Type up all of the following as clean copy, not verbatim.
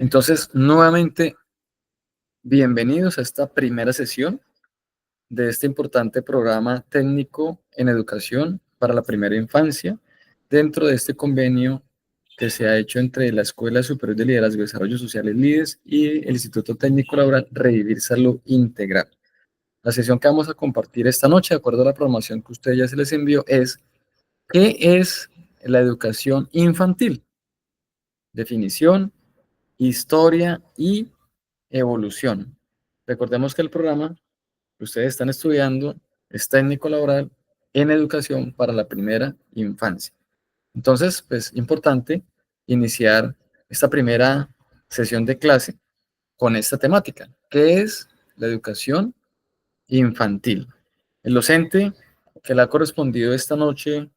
Entonces, nuevamente, bienvenidos a esta primera sesión de este importante programa técnico en educación para la primera infancia, dentro de este convenio que se ha hecho entre la Escuela Superior de Liderazgo y Desarrollo Social LIDES y el Instituto Técnico Laboral Revivir Salud Integral. La sesión que vamos a compartir esta noche, de acuerdo a la programación que usted ya se les envió, es ¿qué es la educación infantil? Definición, historia y evolución. Recordemos que el programa que ustedes están estudiando es técnico laboral en educación para la primera infancia. Entonces, pues importante iniciar esta primera sesión de clase con esta temática. ¿Qué es la educación infantil? El docente que le ha correspondido esta noche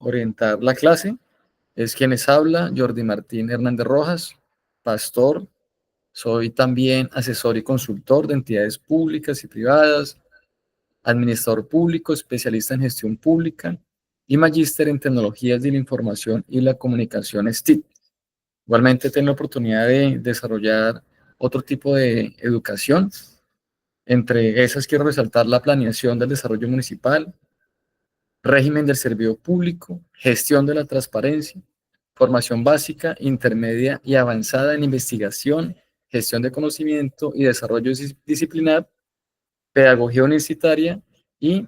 orientar la clase es quienes habla, Jordi Martín Hernández Rojas, pastor. Soy también asesor y consultor de entidades públicas y privadas, administrador público, especialista en gestión pública y magíster en tecnologías de la información y la comunicación STIC. Igualmente tengo la oportunidad de desarrollar otro tipo de educación. Entre esas quiero resaltar la planeación del desarrollo municipal, régimen del servicio público, gestión de la transparencia, formación básica, intermedia y avanzada en investigación, gestión de conocimiento y desarrollo disciplinar, pedagogía universitaria y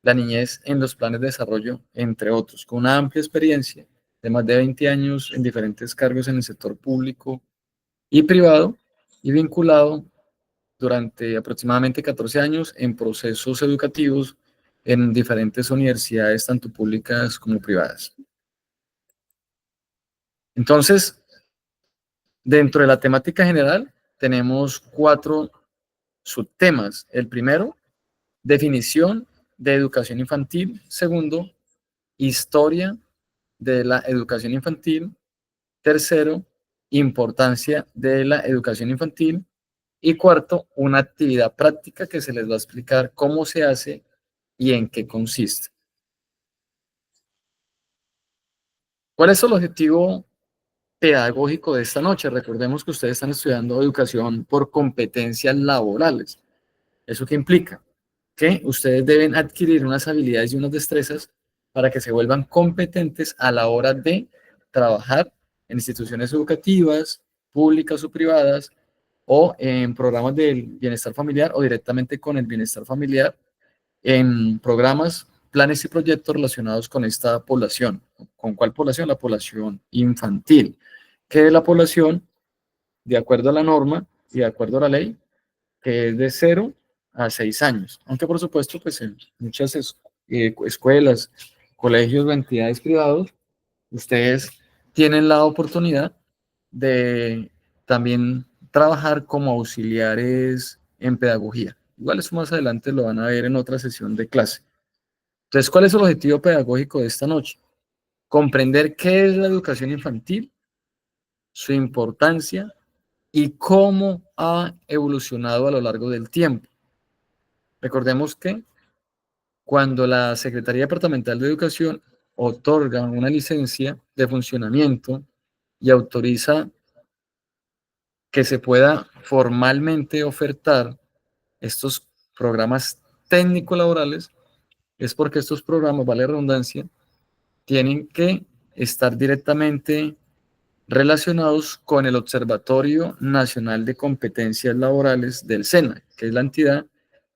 la niñez en los planes de desarrollo, entre otros, con una amplia experiencia de más de 20 años en diferentes cargos en el sector público y privado y vinculado durante aproximadamente 14 años en procesos educativos en diferentes universidades, tanto públicas como privadas. Entonces, dentro de la temática general, tenemos 4 subtemas. El primero, definición de educación infantil. Segundo, historia de la educación infantil. Tercero, importancia de la educación infantil. Y cuarto, una actividad práctica que se les va a explicar cómo se hace y en qué consiste. ¿Cuál es el objetivo pedagógico de esta noche? Recordemos que ustedes están estudiando educación por competencias laborales. ¿Eso qué implica? Que ustedes deben adquirir unas habilidades y unas destrezas para que se vuelvan competentes a la hora de trabajar en instituciones educativas, públicas o privadas, o en programas del bienestar familiar o directamente con el bienestar familiar, en programas, planes y proyectos relacionados con esta población. ¿Con cuál población? La población infantil, que es la población, de acuerdo a la norma y de acuerdo a la ley, que es de 0 a 6 años. Aunque por supuesto, pues en muchas escuelas, colegios o entidades privados, ustedes tienen la oportunidad de también trabajar como auxiliares en pedagogía. Igual eso más adelante lo van a ver en otra sesión de clase. Entonces, ¿cuál es el objetivo pedagógico de esta noche? Comprender qué es la educación infantil, su importancia y cómo ha evolucionado a lo largo del tiempo. Recordemos que cuando la Secretaría Departamental de Educación otorga una licencia de funcionamiento y autoriza que se pueda formalmente ofertar estos programas técnico-laborales, es porque estos programas, vale la redundancia, tienen que estar directamente relacionados con el Observatorio Nacional de Competencias Laborales del SENA, que es la entidad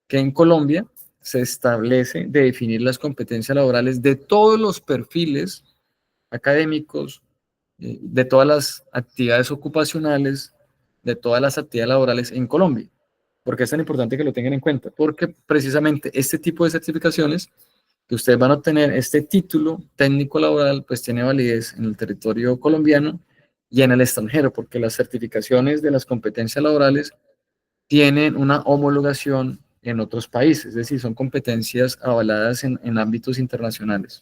que en Colombia se establece de definir las competencias laborales de todos los perfiles académicos, de todas las actividades ocupacionales, de todas las actividades laborales en Colombia. ¿Por qué es tan importante que lo tengan en cuenta? Porque precisamente este tipo de certificaciones que ustedes van a obtener, este título técnico laboral, pues tiene validez en el territorio colombiano y en el extranjero, porque las certificaciones de las competencias laborales tienen una homologación en otros países, es decir, son competencias avaladas en ámbitos internacionales.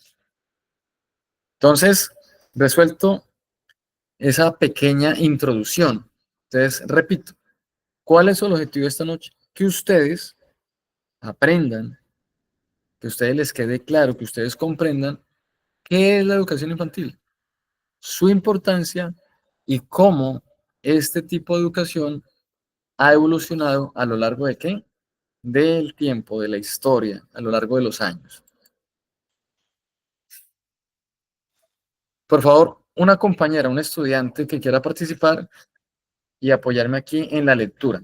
Entonces, resuelto esa pequeña introducción. Entonces, repito, ¿cuál es el objetivo de esta noche? Que ustedes aprendan, que a ustedes les quede claro, que ustedes comprendan qué es la educación infantil, su importancia y cómo este tipo de educación ha evolucionado a lo largo de qué? Del tiempo, de la historia, a lo largo de los años. Por favor, una compañera, un estudiante que quiera participar y apoyarme aquí en la lectura.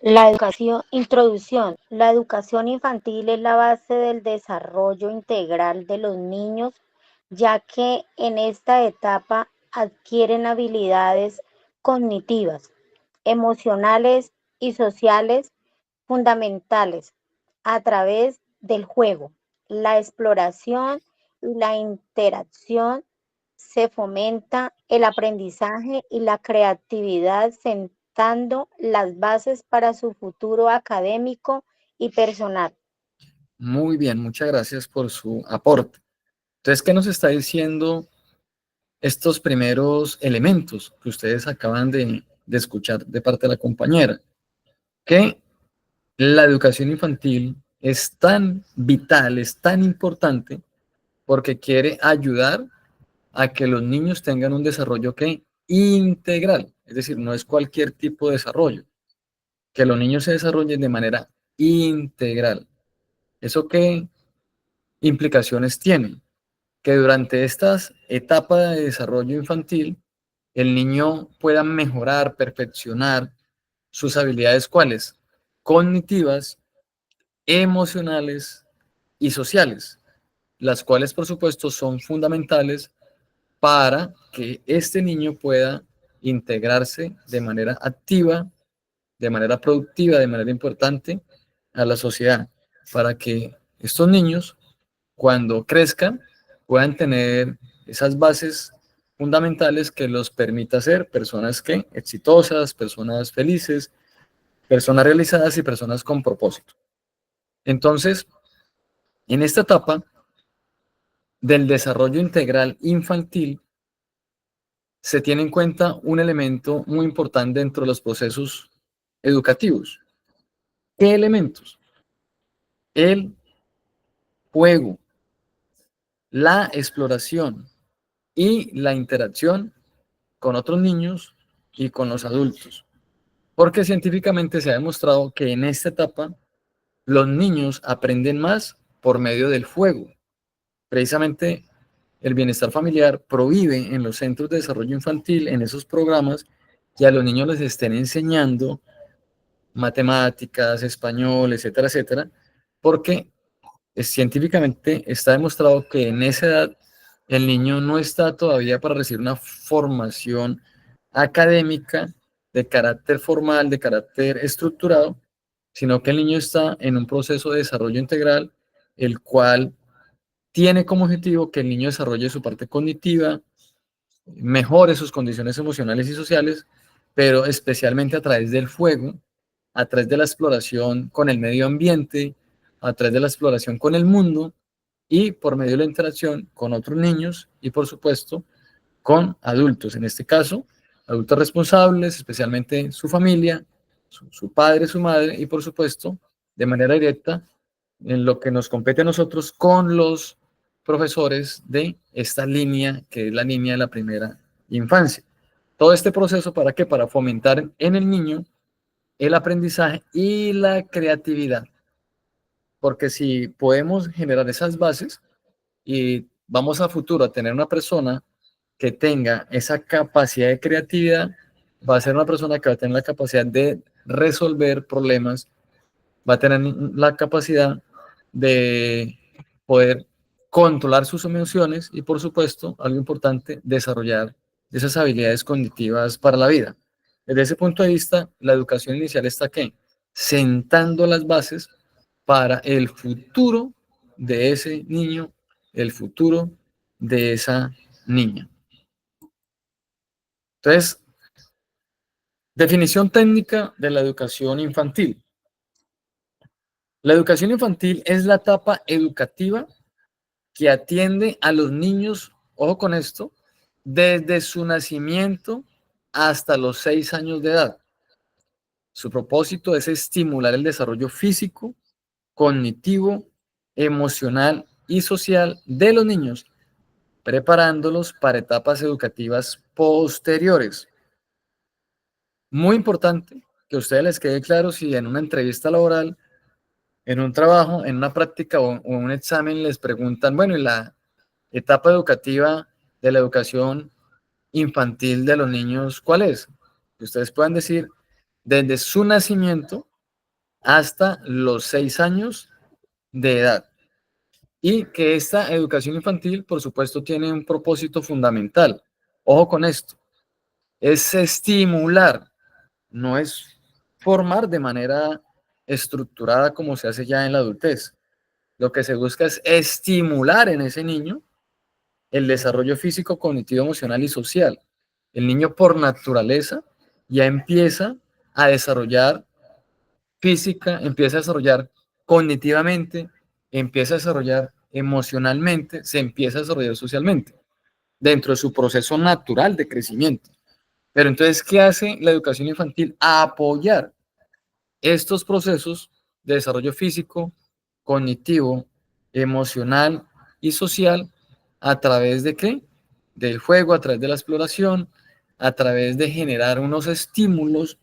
La educación, introducción. La educación infantil es la base del desarrollo integral de los niños, ya que en esta etapa adquieren habilidades cognitivas, emocionales y sociales fundamentales a través del juego, la exploración y la interacción. Se fomenta el aprendizaje y la creatividad sentando las bases para su futuro académico y personal. Muy bien, muchas gracias por su aporte. Entonces, ¿qué nos está diciendo estos primeros elementos que ustedes acaban de escuchar de parte de la compañera? Que la educación infantil es tan vital, es tan importante, porque quiere ayudar a que los niños tengan un desarrollo que integral, es decir, no es cualquier tipo de desarrollo, que los niños se desarrollen de manera integral. ¿Eso qué implicaciones tiene? Que durante estas etapas de desarrollo infantil, el niño pueda mejorar, perfeccionar sus habilidades, ¿cuáles? Cognitivas, emocionales y sociales, las cuales por supuesto son fundamentales para que este niño pueda integrarse de manera activa, de manera productiva, de manera importante a la sociedad, para que estos niños, cuando crezcan, puedan tener esas bases fundamentales que los permita ser personas que exitosas, personas felices, personas realizadas y personas con propósito. Entonces, en esta etapa del desarrollo integral infantil, se tiene en cuenta un elemento muy importante dentro de los procesos educativos. ¿Qué elementos? El juego, la exploración y la interacción con otros niños y con los adultos. Porque científicamente se ha demostrado que en esta etapa los niños aprenden más por medio del juego. Precisamente el bienestar familiar prohíbe en los centros de desarrollo infantil, en esos programas, que a los niños les estén enseñando matemáticas, español, etcétera, etcétera, porque científicamente está demostrado que en esa edad el niño no está todavía para recibir una formación académica de carácter formal, de carácter estructurado, sino que el niño está en un proceso de desarrollo integral, el cual tiene como objetivo que el niño desarrolle su parte cognitiva, mejore sus condiciones emocionales y sociales, pero especialmente a través del juego, a través de la exploración con el medio ambiente, a través de la exploración con el mundo y por medio de la interacción con otros niños y por supuesto con adultos, en este caso, adultos responsables, especialmente su familia, su padre, su madre y por supuesto, de manera directa, en lo que nos compete a nosotros con los profesores de esta línea, que es la línea de la primera infancia. Todo este proceso, ¿para qué? Para fomentar en el niño el aprendizaje y la creatividad. Porque si podemos generar esas bases y vamos a futuro a tener una persona que tenga esa capacidad de creatividad, va a ser una persona que va a tener la capacidad de resolver problemas, va a tener la capacidad de poder controlar sus emociones y, por supuesto, algo importante, desarrollar esas habilidades cognitivas para la vida. Desde ese punto de vista, la educación inicial está ¿qué? Sentando las bases para el futuro de ese niño, el futuro de esa niña. Entonces, definición técnica de la educación infantil. La educación infantil es la etapa educativa que atiende a los niños, ojo con esto, desde su nacimiento hasta los 6 años de edad. Su propósito es estimular el desarrollo físico, cognitivo, emocional y social de los niños, preparándolos para etapas educativas posteriores. Muy importante que a ustedes les quede claro si en una entrevista laboral, en un trabajo, en una práctica o en un examen les preguntan, bueno, ¿y la etapa educativa de la educación infantil de los niños cuál es? Que ustedes puedan decir desde su nacimiento hasta los 6 años de edad. Y que esta educación infantil, por supuesto, tiene un propósito fundamental. Ojo con esto, es estimular, no es formar de manera estructurada como se hace ya en la adultez. Lo que se busca es estimular en ese niño el desarrollo físico, cognitivo, emocional y social. El niño por naturaleza ya empieza a desarrollar física, empieza a desarrollar cognitivamente, empieza a desarrollar emocionalmente, se empieza a desarrollar socialmente, dentro de su proceso natural de crecimiento. Pero entonces, ¿qué hace la educación infantil? A apoyar estos procesos de desarrollo físico, cognitivo, emocional y social a través de qué? Del juego, a través de la exploración, a través de generar unos estímulos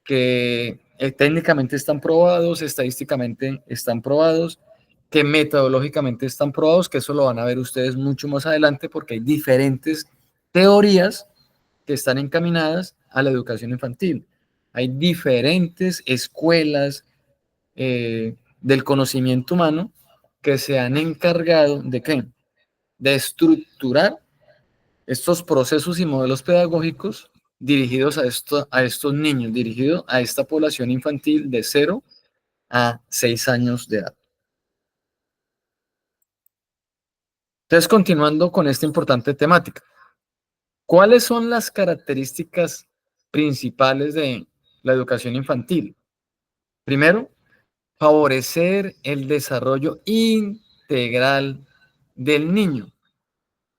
que técnicamente están probados, estadísticamente están probados, que metodológicamente están probados, que eso lo van a ver ustedes mucho más adelante porque hay diferentes teorías que están encaminadas a la educación infantil. Hay diferentes escuelas del conocimiento humano que se han encargado de qué? De estructurar estos procesos y modelos pedagógicos dirigidos a estos niños, dirigidos a esta población infantil de 0 a 6 años de edad. Entonces, continuando con esta importante temática, ¿cuáles son las características principales de la educación infantil? Primero, favorecer el desarrollo integral del niño.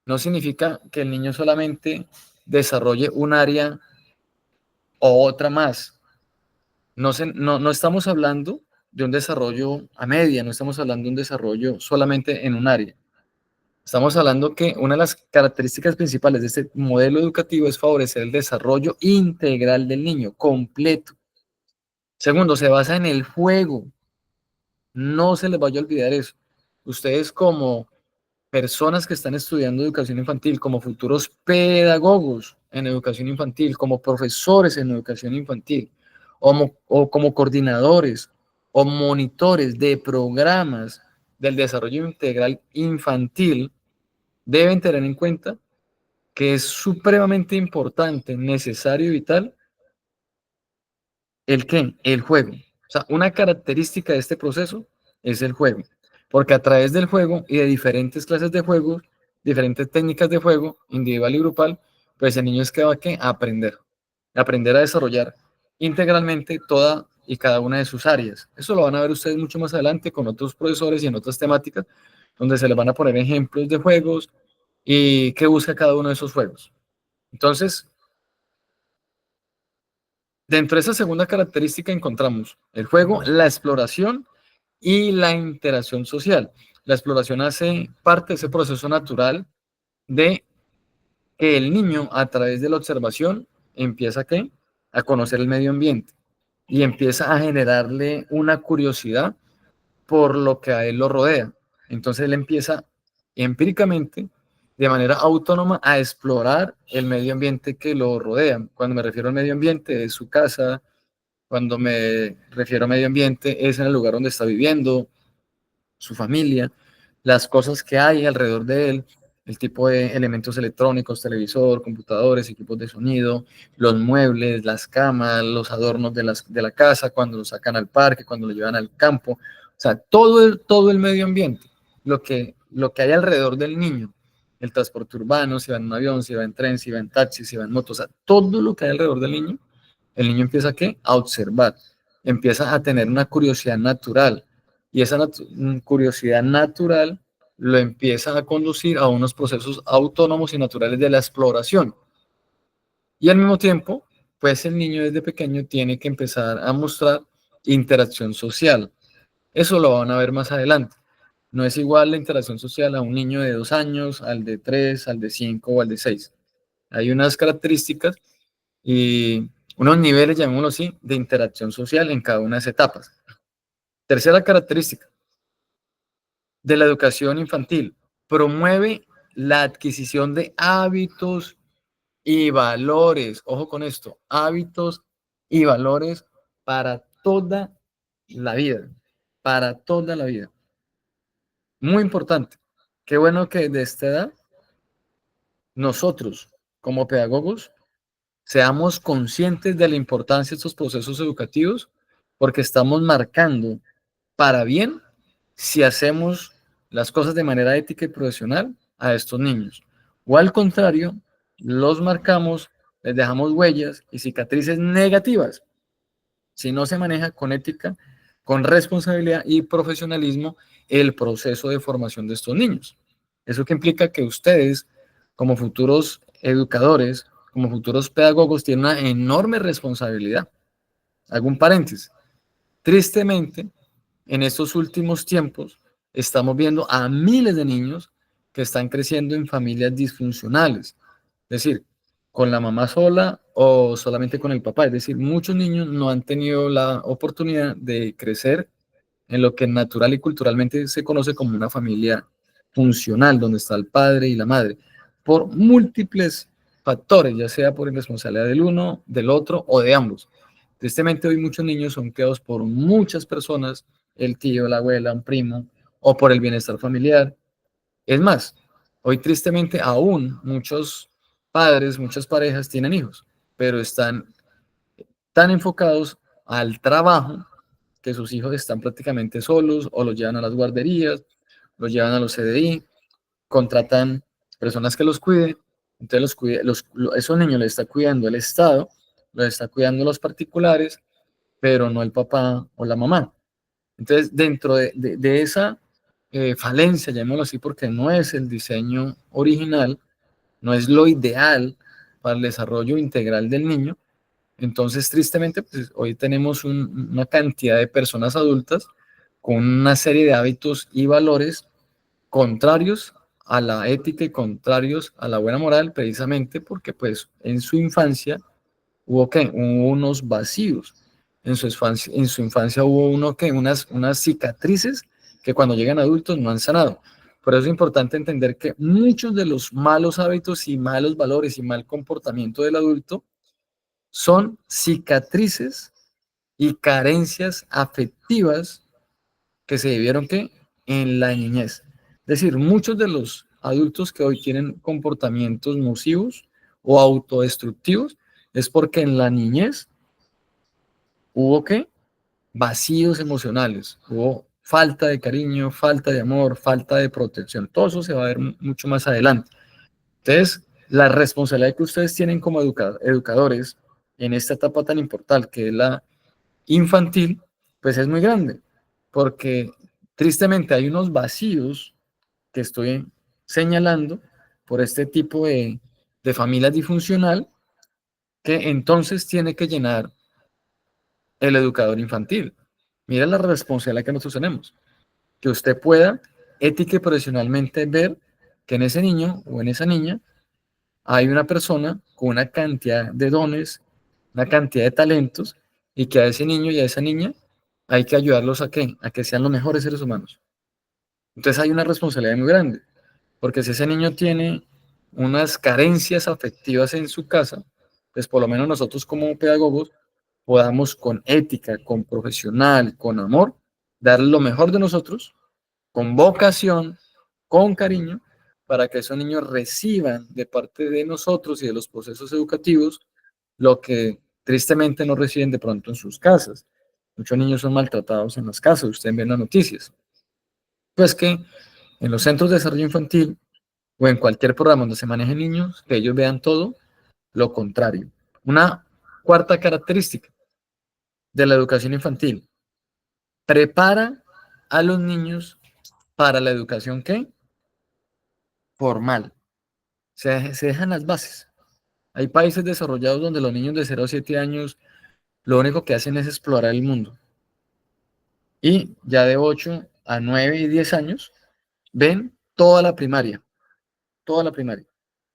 No significa que el niño solamente desarrolle un área o otra más. No estamos hablando de un desarrollo a media, no estamos hablando de un desarrollo solamente en un área. Estamos hablando que una de las características principales de este modelo educativo es favorecer el desarrollo integral del niño, completo. Segundo, se basa en el juego. No se les vaya a olvidar eso. Ustedes como personas que están estudiando educación infantil, como futuros pedagogos en educación infantil, como profesores en educación infantil, o como coordinadores o monitores de programas del desarrollo integral infantil, deben tener en cuenta que es supremamente importante, necesario y vital ¿el qué? El juego. O sea, una característica de este proceso es el juego, porque a través del juego y de diferentes clases de juegos, diferentes técnicas de juego, individual y grupal, pues el niño es que va a aprender a desarrollar integralmente toda y cada una de sus áreas. Eso lo van a ver ustedes mucho más adelante con otros profesores y en otras temáticas, donde se les van a poner ejemplos de juegos y qué busca cada uno de esos juegos. Entonces, dentro de esa segunda característica encontramos el juego, la exploración y la interacción social. La exploración hace parte de ese proceso natural de que el niño a través de la observación empieza ¿qué? A conocer el medio ambiente y empieza a generarle una curiosidad por lo que a él lo rodea. Entonces él empieza empíricamente, de manera autónoma, a explorar el medio ambiente que lo rodea. Cuando me refiero al medio ambiente, es su casa. Cuando me refiero a medio ambiente, es en el lugar donde está viviendo, su familia, las cosas que hay alrededor de él, el tipo de elementos electrónicos, televisor, computadores, equipos de sonido, los muebles, las camas, los adornos de la casa, cuando lo sacan al parque, cuando lo llevan al campo. O sea, todo el medio ambiente, lo que hay alrededor del niño, el transporte urbano, si va en un avión, si va en tren, si va en taxi, si va en moto, o sea, todo lo que hay alrededor del niño, el niño empieza ¿qué? A observar, empieza a tener una curiosidad natural y esa curiosidad natural lo empieza a conducir a unos procesos autónomos y naturales de la exploración. Y al mismo tiempo, pues el niño desde pequeño tiene que empezar a mostrar interacción social. Eso lo van a ver más adelante. No es igual la interacción social a un niño de 2 años, al de 3, al de 5 o al de 6. Hay unas características y unos niveles, llamémoslo así, de interacción social en cada una de esas etapas. Tercera característica de la educación infantil, promueve la adquisición de hábitos y valores. Ojo con esto, hábitos y valores para toda la vida, para toda la vida. Muy importante. Qué bueno que de esta edad nosotros, como pedagogos, seamos conscientes de la importancia de estos procesos educativos porque estamos marcando para bien si hacemos las cosas de manera ética y profesional a estos niños. O al contrario, los marcamos, les dejamos huellas y cicatrices negativas si no se maneja con ética, con responsabilidad y profesionalismo el proceso de formación de estos niños. Eso que implica que ustedes, como futuros educadores, como futuros pedagogos, tienen una enorme responsabilidad. Hago un paréntesis. Tristemente, en estos últimos tiempos, estamos viendo a miles de niños que están creciendo en familias disfuncionales. Es decir, con la mamá sola o solamente con el papá. Es decir, muchos niños no han tenido la oportunidad de crecer en lo que natural y culturalmente se conoce como una familia funcional, donde está el padre y la madre, por múltiples factores, ya sea por irresponsabilidad del uno, del otro o de ambos. Tristemente, hoy muchos niños son criados por muchas personas, el tío, la abuela, un primo, o por el bienestar familiar. Es más, hoy tristemente aún muchos padres, muchas parejas tienen hijos, pero están tan enfocados al trabajo que sus hijos están prácticamente solos o los llevan a las guarderías, los llevan a los CDI, contratan personas que los cuiden, entonces esos niños les está cuidando el Estado, los está cuidando los particulares, pero no el papá o la mamá. Entonces, dentro de esa falencia, llamémoslo así, porque no es el diseño original, no es lo ideal para el desarrollo integral del niño, entonces, tristemente, pues, hoy tenemos una cantidad de personas adultas con una serie de hábitos y valores contrarios a la ética y contrarios a la buena moral, precisamente porque pues en su infancia hubo que hubo unos vacíos, en su infancia hubo unas cicatrices que cuando llegan adultos no han sanado. Por eso es importante entender que muchos de los malos hábitos y malos valores y mal comportamiento del adulto son cicatrices y carencias afectivas que se debieron que en la niñez. Es decir, muchos de los adultos que hoy tienen comportamientos nocivos o autodestructivos es porque en la niñez hubo que vacíos emocionales, hubo falta de cariño, falta de amor, falta de protección. Todo eso se va a ver mucho más adelante. Entonces, la responsabilidad que ustedes tienen como educadores en esta etapa tan importante que es la infantil, pues es muy grande, porque tristemente hay unos vacíos que estoy señalando por este tipo de familia disfuncional que entonces tiene que llenar el educador infantil. Mira la responsabilidad que nosotros tenemos, que usted pueda ética y profesionalmente ver que en ese niño o en esa niña hay una persona con una cantidad de dones, una cantidad de talentos, y que a ese niño y a esa niña hay que ayudarlos a qué? A que sean los mejores seres humanos. Entonces hay una responsabilidad muy grande, porque si ese niño tiene unas carencias afectivas en su casa, pues por lo menos nosotros como pedagogos podamos con ética, con profesional, con amor, dar lo mejor de nosotros, con vocación, con cariño, para que esos niños reciban de parte de nosotros y de los procesos educativos lo que tristemente no reciben de pronto en sus casas. Muchos niños son maltratados en las casas, ustedes ven las noticias. Pues que en los centros de desarrollo infantil o en cualquier programa donde se manejen niños, que ellos vean todo lo contrario. Una cuarta característica de la educación infantil, prepara a los niños para la educación ¿qué? Formal. Se dejan las bases. Hay países desarrollados donde los niños de 0 a 7 años lo único que hacen es explorar el mundo. Y ya de 8 a 9 y 10 años ven toda la primaria.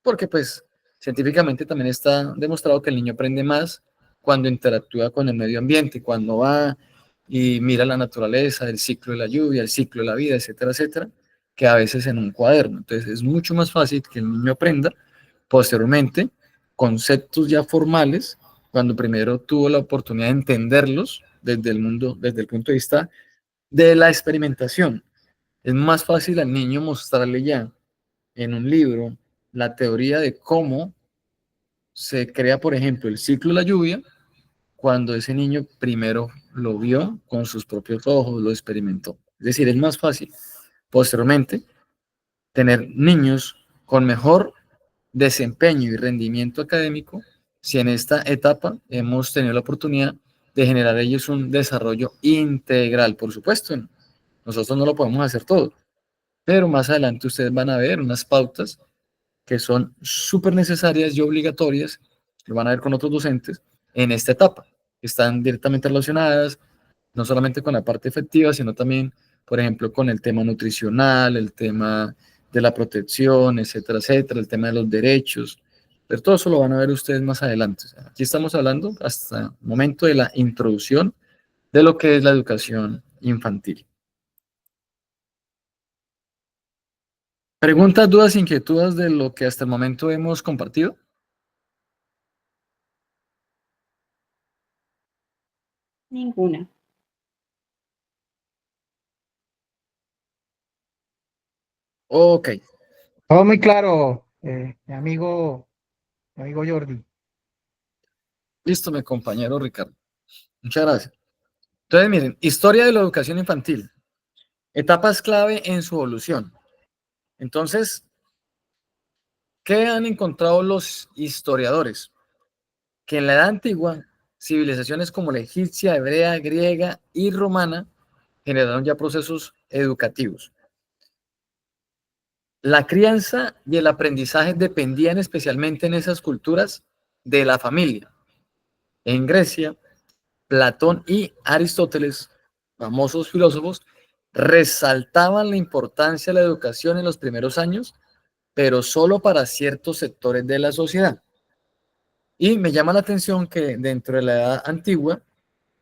Porque pues científicamente también está demostrado que el niño aprende más cuando interactúa con el medio ambiente, cuando va y mira la naturaleza, el ciclo de la lluvia, el ciclo de la vida, etcétera, etcétera, que a veces en un cuaderno. Entonces es mucho más fácil que el niño aprenda posteriormente conceptos ya formales, cuando primero tuvo la oportunidad de entenderlos desde el mundo, desde el punto de vista de la experimentación. Es más fácil al niño mostrarle ya en un libro la teoría de cómo se crea, por ejemplo, el ciclo de la lluvia, cuando ese niño primero lo vio con sus propios ojos, lo experimentó. Es decir, es más fácil posteriormente tener niños con mejor desempeño y rendimiento académico si en esta etapa hemos tenido la oportunidad de generar ellos un desarrollo integral. Por supuesto, nosotros no lo podemos hacer todo, pero más adelante ustedes van a ver unas pautas que son súper necesarias y obligatorias, lo van a ver con otros docentes, en esta etapa. Están directamente relacionadas, no solamente con la parte efectiva, sino también, por ejemplo, con el tema nutricional, el tema de la protección, etcétera, etcétera, el tema de los derechos. Pero todo eso lo van a ver ustedes más adelante. O sea, aquí estamos hablando hasta el momento de la introducción de lo que es la educación infantil. ¿Preguntas, dudas, inquietudes de lo que hasta el momento hemos compartido? Ninguna. Ok, Todo muy claro, mi amigo Jordi. listo, mi compañero Ricardo. Muchas gracias. Entonces, miren, historia de la educación infantil. Etapas clave en su evolución. Entonces, ¿qué han encontrado los historiadores? Que en la edad antigua, civilizaciones como la egipcia, hebrea, griega y romana generaron ya procesos educativos. La crianza y el aprendizaje dependían especialmente en esas culturas de la familia. En Grecia, Platón y Aristóteles, famosos filósofos, resaltaban la importancia de la educación en los primeros años, pero solo para ciertos sectores de la sociedad. Y me llama la atención que dentro de la edad antigua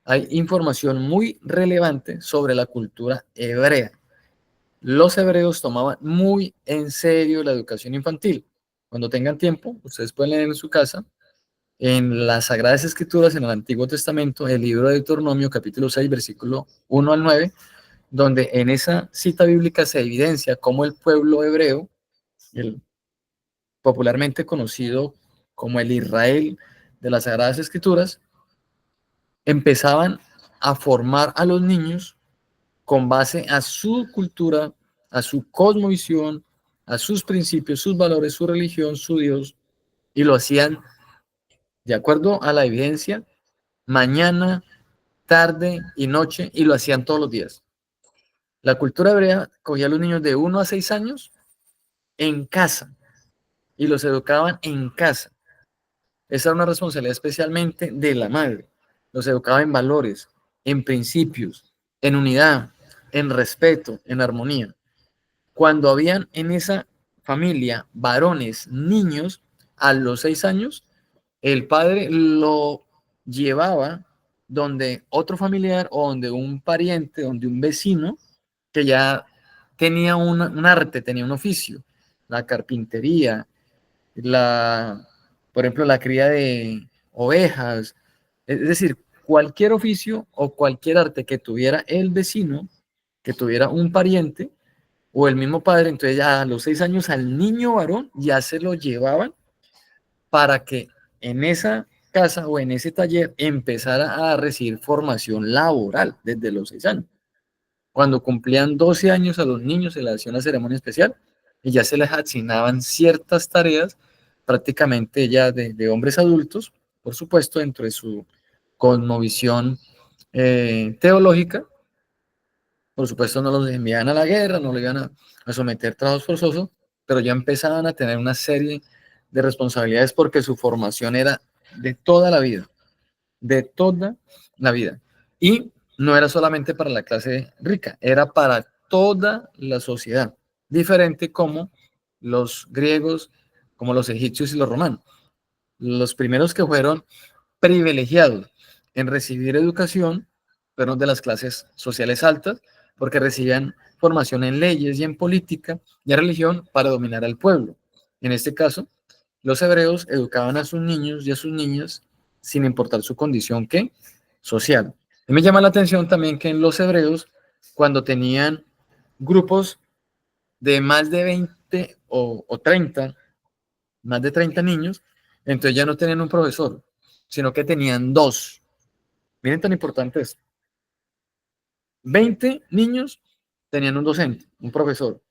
hay información muy relevante sobre la cultura hebrea. Los hebreos tomaban muy en serio la educación infantil. Cuando tengan tiempo, ustedes pueden leer en su casa, en las Sagradas Escrituras, en el Antiguo Testamento, el libro de Deuteronomio, capítulo 6, versículo 1 al 9, donde en esa cita bíblica se evidencia cómo el pueblo hebreo, el popularmente conocido como el Israel de las Sagradas Escrituras, empezaban a formar a los niños con base a su cultura, a su cosmovisión, a sus principios, sus valores, su religión, su Dios, y lo hacían de acuerdo a la evidencia, mañana, tarde y noche, y lo hacían todos los días. La cultura hebrea cogía a los niños de 1 a 6 años en casa y los educaban en casa. Esa era una responsabilidad especialmente de la madre. Los educaba en valores, en principios, en unidad, en respeto, en armonía. Cuando habían en esa familia varones, niños, a los 6 años, el padre lo llevaba donde otro familiar o donde un pariente, donde un vecino que ya tenía un arte, tenía un oficio, la carpintería, por ejemplo, la cría de ovejas, es decir, cualquier oficio o cualquier arte que tuviera el vecino, que tuviera un pariente o el mismo padre, entonces ya a los 6 años al niño varón ya se lo llevaban para que en esa casa o en ese taller empezara a recibir formación laboral desde los 6 años. Cuando cumplían 12 años a los niños se les hacía una ceremonia especial y ya se les asignaban ciertas tareas prácticamente ya de hombres adultos, por supuesto, dentro de su cosmovisión teológica. Por supuesto, no los enviaban a la guerra, no los iban a someter a trabajos forzosos, pero ya empezaban a tener una serie de responsabilidades porque su formación era de toda la vida, de toda la vida. Y no era solamente para la clase rica, era para toda la sociedad, diferente como los griegos, como los egipcios y los romanos. Los primeros que fueron privilegiados en recibir educación fueron de las clases sociales altas, porque recibían formación en leyes y en política y en religión para dominar al pueblo. En este caso, los hebreos educaban a sus niños y a sus niñas sin importar su condición ¿qué? Social. Y me llama la atención también que en los hebreos, cuando tenían grupos de más de 20 o 30, más de 30 niños, entonces ya no tenían un profesor, sino que tenían dos. Miren tan importante es. 20 niños tenían un docente, un profesor,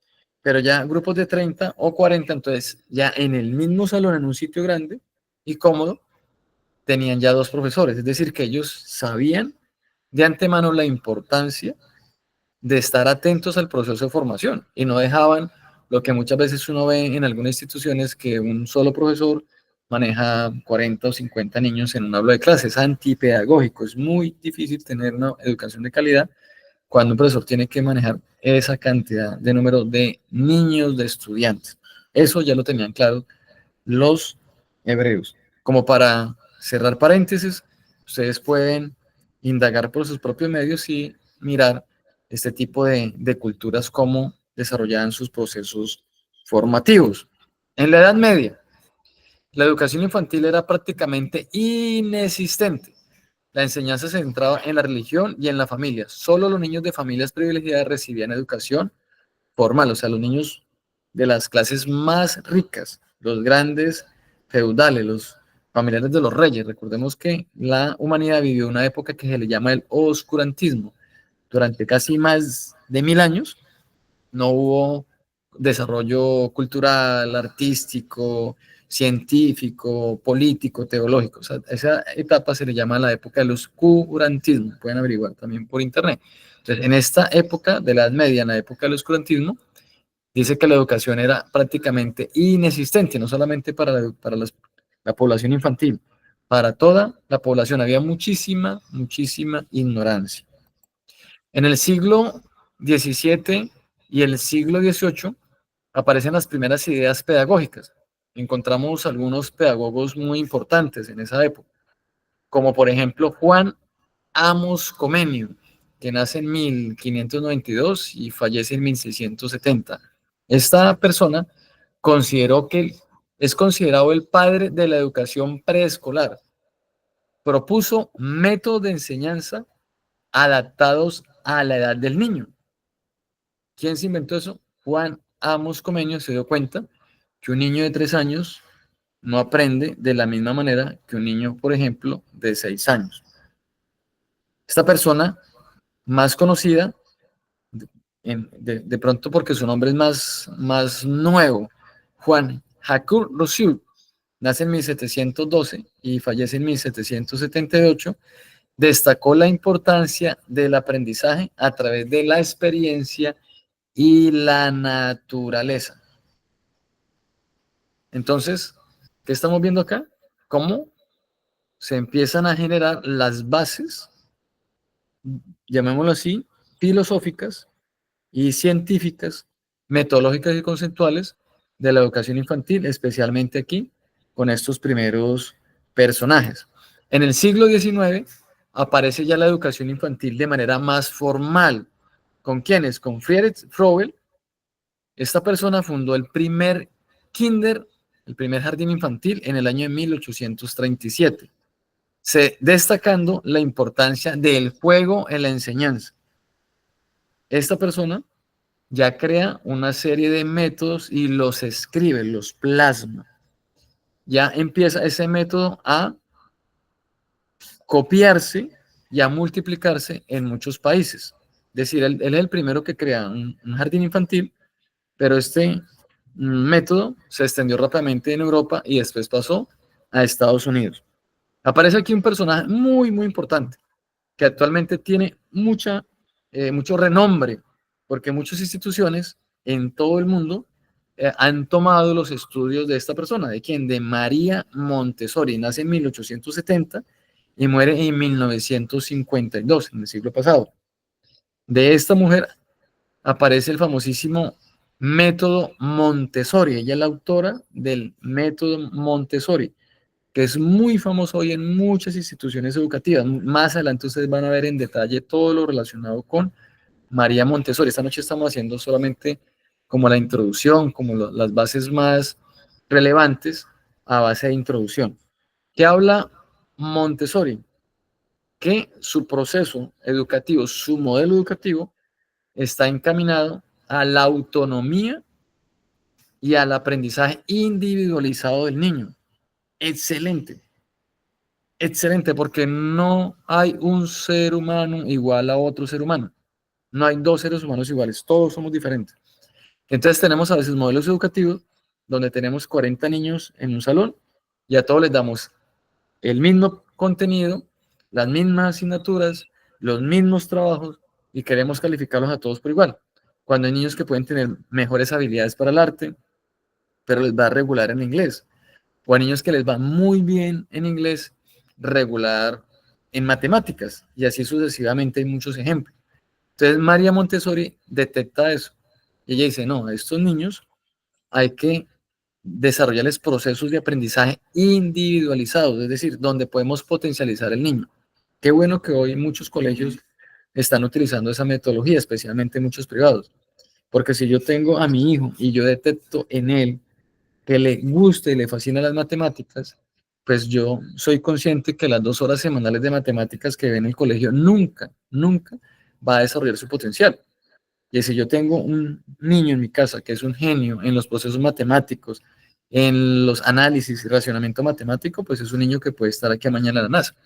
pero ya grupos de 30 o 40, entonces ya en el mismo salón, en un sitio grande y cómodo, tenían ya dos profesores, es decir, que ellos sabían de antemano la importancia de estar atentos al proceso de formación y no dejaban lo que muchas veces uno ve en algunas instituciones, que un solo profesor maneja 40 o 50 niños en un aula de clase. Es antipedagógico, es muy difícil tener una educación de calidad cuando un profesor tiene que manejar esa cantidad de número de niños, de estudiantes. Eso ya lo tenían claro los hebreos. Como para cerrar paréntesis, ustedes pueden indagar por sus propios medios y mirar este tipo de culturas, cómo desarrollaban sus procesos formativos. En la Edad Media, la educación infantil era prácticamente inexistente. La enseñanza se centraba en la religión y en la familia. Solo los niños de familias privilegiadas recibían educación formal, o sea, los niños de las clases más ricas, los grandes feudales, los familiares de los reyes. Recordemos que la humanidad vivió una época que se le llama el oscurantismo. Durante casi más de 1000 años no hubo desarrollo cultural, artístico, científico, político, teológico. O sea, esa etapa se le llama la época del oscurantismo. Pueden averiguar también por internet. Entonces, en esta época de la Edad Media, en la época del oscurantismo, dice que la educación era prácticamente inexistente, no solamente para la población infantil, para toda la población. Había muchísima, muchísima ignorancia. En el siglo XVII y el siglo XVIII aparecen las primeras ideas pedagógicas. Encontramos algunos pedagogos muy importantes en esa época, como por ejemplo Juan Amos Comenio, que nace en 1592 y fallece en 1670. Esta persona consideró que es considerado el padre de la educación preescolar. Propuso métodos de enseñanza adaptados a la edad del niño. ¿Quién se inventó eso? Juan Amos Comenio se dio cuenta que un niño de 3 años no aprende de la misma manera que un niño, por ejemplo, de 6 años. Esta persona, más conocida, de pronto porque su nombre es más nuevo, Juan Jacques Rousseau, nace en 1712 y fallece en 1778, destacó la importancia del aprendizaje a través de la experiencia y la naturaleza. Entonces, ¿qué estamos viendo acá? Cómo se empiezan a generar las bases, llamémoslo así, filosóficas y científicas, metodológicas y conceptuales de la educación infantil, especialmente aquí con estos primeros personajes. En el siglo XIX aparece ya la educación infantil de manera más formal. ¿Con quiénes? Con Friedrich Froebel. Esta persona fundó el primer kinder, el primer jardín infantil en el año de 1837, destacando la importancia del juego en la enseñanza. Esta persona ya crea una serie de métodos y los escribe, los plasma. Ya empieza ese método a copiarse y a multiplicarse en muchos países. Es decir, él es el primero que crea un jardín infantil, pero este método se extendió rápidamente en Europa y después pasó a Estados Unidos. Aparece aquí un personaje muy, muy importante, que actualmente tiene mucho renombre, porque muchas instituciones en todo el mundo han tomado los estudios de esta persona. ¿De quién? De María Montessori. Nace en 1870 y muere en 1952, en el siglo pasado. De esta mujer aparece el famosísimo método Montessori. Ella es la autora del método Montessori, que es muy famoso hoy en muchas instituciones educativas. Más adelante ustedes van a ver en detalle todo lo relacionado con María Montessori. Esta noche estamos haciendo solamente como la introducción, como las bases más relevantes a base de introducción. ¿Qué habla Montessori? Que su proceso educativo, su modelo educativo, está encaminado a la autonomía y al aprendizaje individualizado del niño. Excelente, excelente, porque no hay un ser humano igual a otro ser humano. No hay dos seres humanos iguales, todos somos diferentes. Entonces tenemos a veces modelos educativos donde tenemos 40 niños en un salón y a todos les damos el mismo contenido, las mismas asignaturas, los mismos trabajos y queremos calificarlos a todos por igual. Cuando hay niños que pueden tener mejores habilidades para el arte, pero les va regular en inglés. O a niños que les va muy bien en inglés, regular en matemáticas. Y así sucesivamente hay muchos ejemplos. Entonces María Montessori detecta eso. Y ella dice, no, a estos niños hay que desarrollarles procesos de aprendizaje individualizados, es decir, donde podemos potencializar el niño. Qué bueno que hoy muchos colegios están utilizando esa metodología, especialmente muchos privados, porque si yo tengo a mi hijo y yo detecto en él que le guste y le fascinan las matemáticas, pues yo soy consciente que las 2 horas semanales de matemáticas que ve en el colegio nunca, nunca va a desarrollar su potencial. Y si yo tengo un niño en mi casa que es un genio en los procesos matemáticos, en los análisis y racionamiento matemático, pues es un niño que puede estar aquí a mañana a la NASA.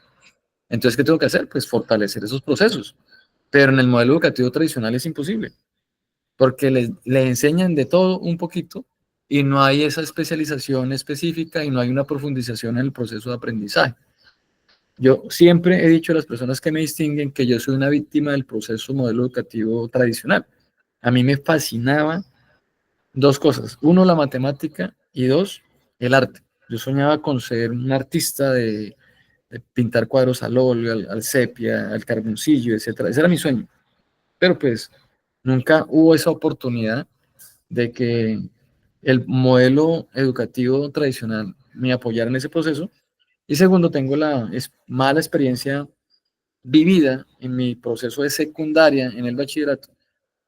Entonces, ¿qué tengo que hacer? Pues fortalecer esos procesos. Pero en el modelo educativo tradicional es imposible, porque les enseñan de todo un poquito y no hay esa especialización específica y no hay una profundización en el proceso de aprendizaje. Yo siempre he dicho a las personas que me distinguen que yo soy una víctima del proceso modelo educativo tradicional. A mí me fascinaba dos cosas. Uno, la matemática y dos, el arte. Yo soñaba con ser un artista de pintar cuadros al óleo, al sepia, al carboncillo, etcétera. Ese era mi sueño. Pero pues nunca hubo esa oportunidad de que el modelo educativo tradicional me apoyara en ese proceso. Y segundo, tengo la mala experiencia vivida en mi proceso de secundaria en el bachillerato,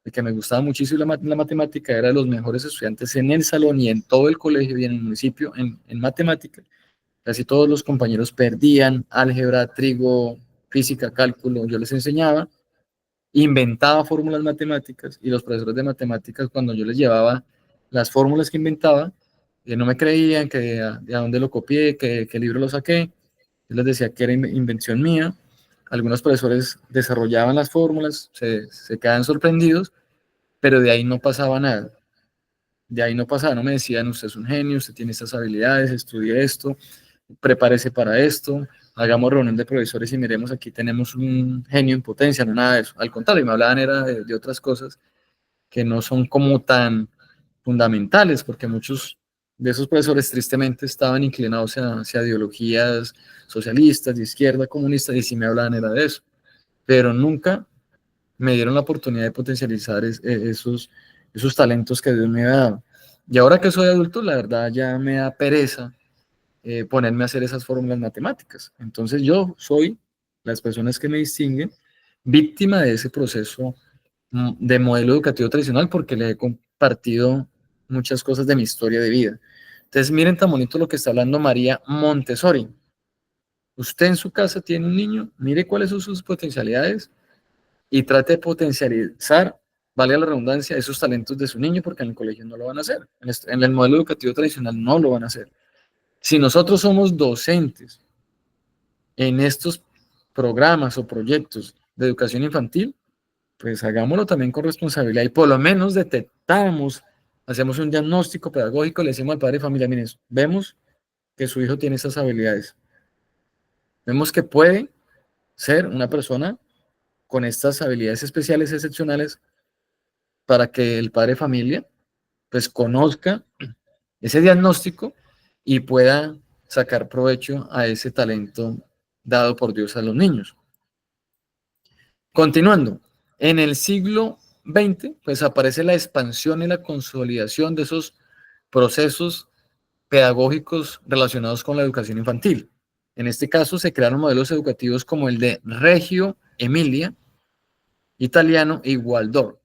de que me gustaba muchísimo la matemática, era de los mejores estudiantes en el salón y en todo el colegio y en el municipio en matemática. Casi todos los compañeros perdían álgebra, trigo, física, cálculo, yo les enseñaba, inventaba fórmulas matemáticas y los profesores de matemáticas cuando yo les llevaba las fórmulas que inventaba, no me creían, que de dónde lo copié, que libro lo saqué, yo les decía que era invención mía. Algunos profesores desarrollaban las fórmulas, se quedaban sorprendidos, pero de ahí no pasaba nada. De ahí no pasaba, no me decían, usted es un genio, usted tiene estas habilidades, estudie esto, prepárese para esto, hagamos reunión de profesores y miremos, aquí tenemos un genio en potencia, no nada de eso. Al contrario, me hablaban era de otras cosas que no son como tan fundamentales, porque muchos de esos profesores tristemente estaban inclinados hacia ideologías socialistas, de izquierda, comunistas, y sí me hablaban era de eso. Pero nunca me dieron la oportunidad de potencializar esos talentos que Dios me ha dado. Y ahora que soy adulto, la verdad ya me da pereza ponerme a hacer esas fórmulas matemáticas. Entonces yo soy, las personas que me distinguen, víctima de ese proceso de modelo educativo tradicional porque le he compartido muchas cosas de mi historia de vida. Entonces miren tan bonito lo que está hablando María Montessori. Usted en su casa tiene un niño, mire cuáles son sus potencialidades y trate de potencializar, valga la redundancia, esos talentos de su niño, porque en el colegio no lo van a hacer. En el modelo educativo tradicional no lo van a hacer. Si nosotros somos docentes en estos programas o proyectos de educación infantil, pues hagámoslo también con responsabilidad y por lo menos detectamos, hacemos un diagnóstico pedagógico, le decimos al padre de familia, miren, vemos que su hijo tiene esas habilidades, vemos que puede ser una persona con estas habilidades especiales, excepcionales, para que el padre de familia pues conozca ese diagnóstico y pueda sacar provecho a ese talento dado por Dios a los niños. Continuando, en el siglo XX, pues aparece la expansión y la consolidación de esos procesos pedagógicos relacionados con la educación infantil. En este caso, se crearon modelos educativos como el de Reggio Emilia, italiano, y Waldorf,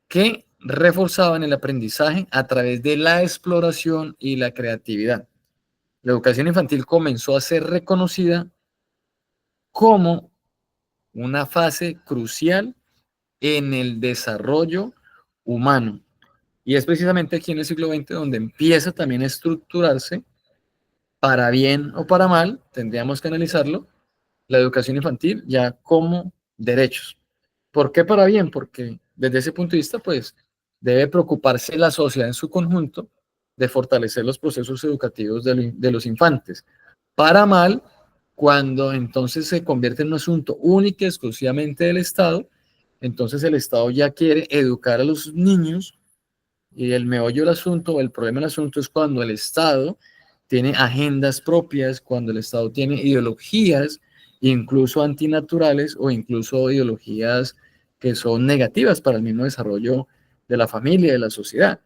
que reforzaban el aprendizaje a través de la exploración y la creatividad. La educación infantil comenzó a ser reconocida como una fase crucial en el desarrollo humano. Y es precisamente aquí en el siglo XX donde empieza también a estructurarse, para bien o para mal, tendríamos que analizarlo, la educación infantil ya como derechos. ¿Por qué para bien? Porque desde ese punto de vista, pues, debe preocuparse la sociedad en su conjunto de fortalecer los procesos educativos de los infantes. Para mal, cuando entonces se convierte en un asunto único y exclusivamente del Estado, entonces el Estado ya quiere educar a los niños y el meollo del asunto, el problema del asunto es cuando el Estado tiene agendas propias, cuando el Estado tiene ideologías, incluso antinaturales o incluso ideologías que son negativas para el mismo desarrollo de la familia y de la sociedad.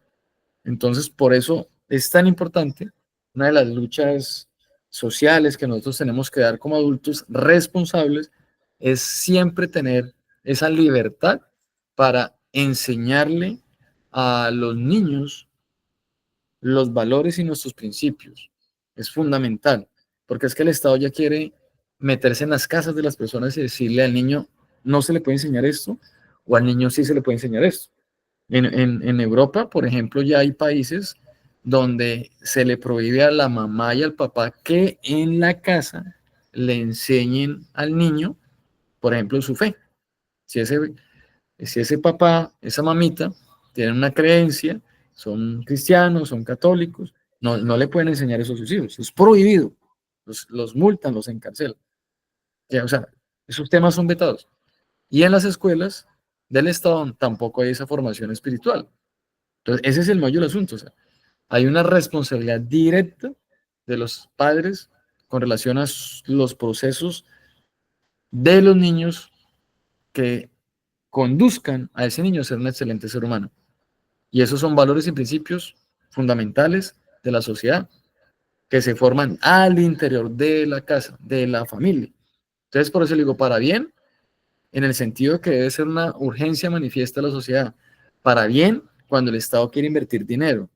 Entonces, por eso es tan importante, una de las luchas sociales que nosotros tenemos que dar como adultos responsables es siempre tener esa libertad para enseñarle a los niños los valores y nuestros principios. Es fundamental, porque es que el Estado ya quiere meterse en las casas de las personas y decirle al niño, no se le puede enseñar esto, o al niño sí se le puede enseñar esto. En Europa, por ejemplo, ya hay países donde se le prohíbe a la mamá y al papá que en la casa le enseñen al niño, por ejemplo, su fe. Si ese papá, esa mamita, tienen una creencia, son cristianos, son católicos, no le pueden enseñar eso a sus hijos. Es prohibido. Los multan, los encarcelan. Ya, o sea, esos temas son vetados. Y en las escuelas del Estado tampoco hay esa formación espiritual. Entonces, ese es el meollo del asunto. O sea, hay una responsabilidad directa de los padres con relación a los procesos de los niños que conduzcan a ese niño a ser un excelente ser humano. Y esos son valores y principios fundamentales de la sociedad que se forman al interior de la casa, de la familia. Entonces, por eso le digo, para bien, en el sentido de que debe ser una urgencia manifiesta de la sociedad. Para bien, cuando el Estado quiere invertir dinero,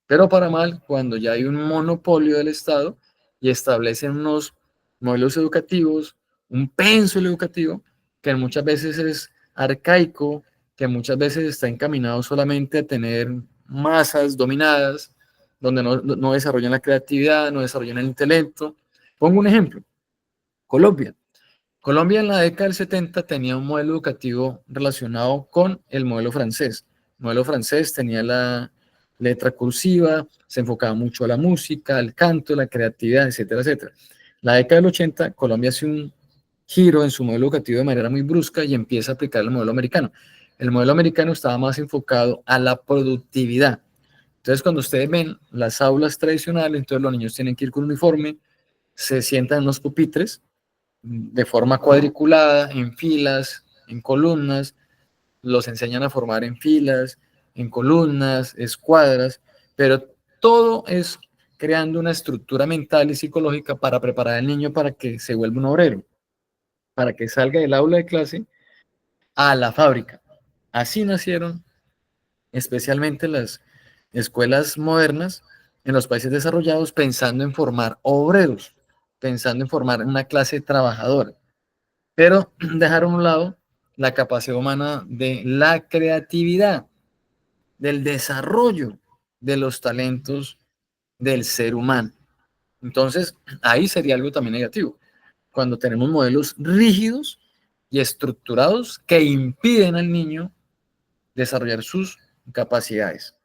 pero para mal, cuando ya hay un monopolio del Estado y establecen unos modelos educativos, un pénsul educativo, que muchas veces es arcaico, que muchas veces está encaminado solamente a tener masas dominadas, donde no desarrollan la creatividad, no desarrollan el intelecto. Pongo un ejemplo, Colombia. Colombia en la década del 70 tenía un modelo educativo relacionado con el modelo francés. El modelo francés tenía la letra cursiva, se enfocaba mucho a la música, al canto, la creatividad, etcétera, etcétera. La década del 80, Colombia hace un giro en su modelo educativo de manera muy brusca y empieza a aplicar el modelo americano. El modelo americano estaba más enfocado a la productividad. Entonces, cuando ustedes ven las aulas tradicionales, entonces los niños tienen que ir con uniforme, se sientan en unos pupitres, de forma cuadriculada, en filas, en columnas, los enseñan a formar en filas, en columnas, escuadras, pero todo es creando una estructura mental y psicológica para preparar al niño para que se vuelva un obrero, para que salga del aula de clase a la fábrica. Así nacieron especialmente las escuelas modernas en los países desarrollados, pensando en formar obreros, pensando en formar una clase trabajadora, pero dejaron a un lado la capacidad humana de la creatividad, del desarrollo de los talentos del ser humano. Entonces, ahí sería algo también negativo, cuando tenemos modelos rígidos y estructurados que impiden al niño desarrollar sus capacidades.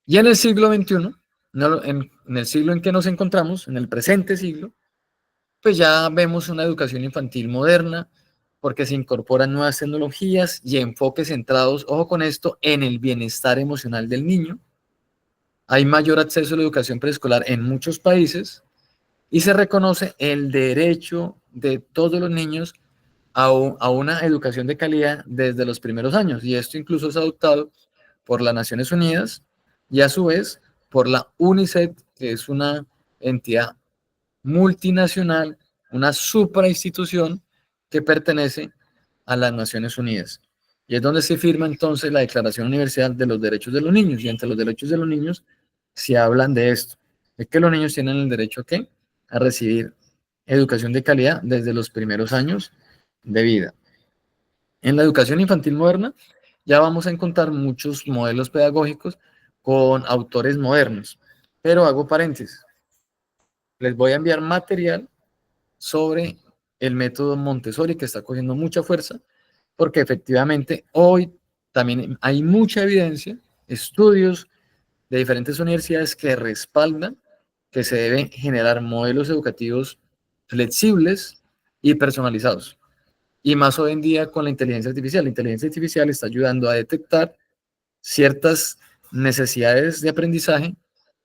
Y en el siglo XXI, en el siglo en que nos encontramos, en el presente siglo, pues ya vemos una educación infantil moderna, porque se incorporan nuevas tecnologías y enfoques centrados, ojo con esto, en el bienestar emocional del niño. Hay mayor acceso a la educación preescolar en muchos países, y se reconoce el derecho de todos los niños a una educación de calidad desde los primeros años. Y esto incluso es adoptado por las Naciones Unidas y a su vez por la UNICEF, que es una entidad multinacional, una suprainstitución que pertenece a las Naciones Unidas. Y es donde se firma entonces la Declaración Universal de los Derechos de los Niños. Y entre los derechos de los niños se hablan de esto, de que los niños tienen el derecho a ¿qué? A recibir educación de calidad desde los primeros años de vida. En la educación infantil moderna ya vamos a encontrar muchos modelos pedagógicos con autores modernos, pero hago paréntesis. Les voy a enviar material sobre el método Montessori que está cogiendo mucha fuerza, porque efectivamente hoy también hay mucha evidencia, estudios de diferentes universidades que respaldan que se deben generar modelos educativos flexibles y personalizados. Y más hoy en día con la inteligencia artificial. La inteligencia artificial está ayudando a detectar ciertas necesidades de aprendizaje,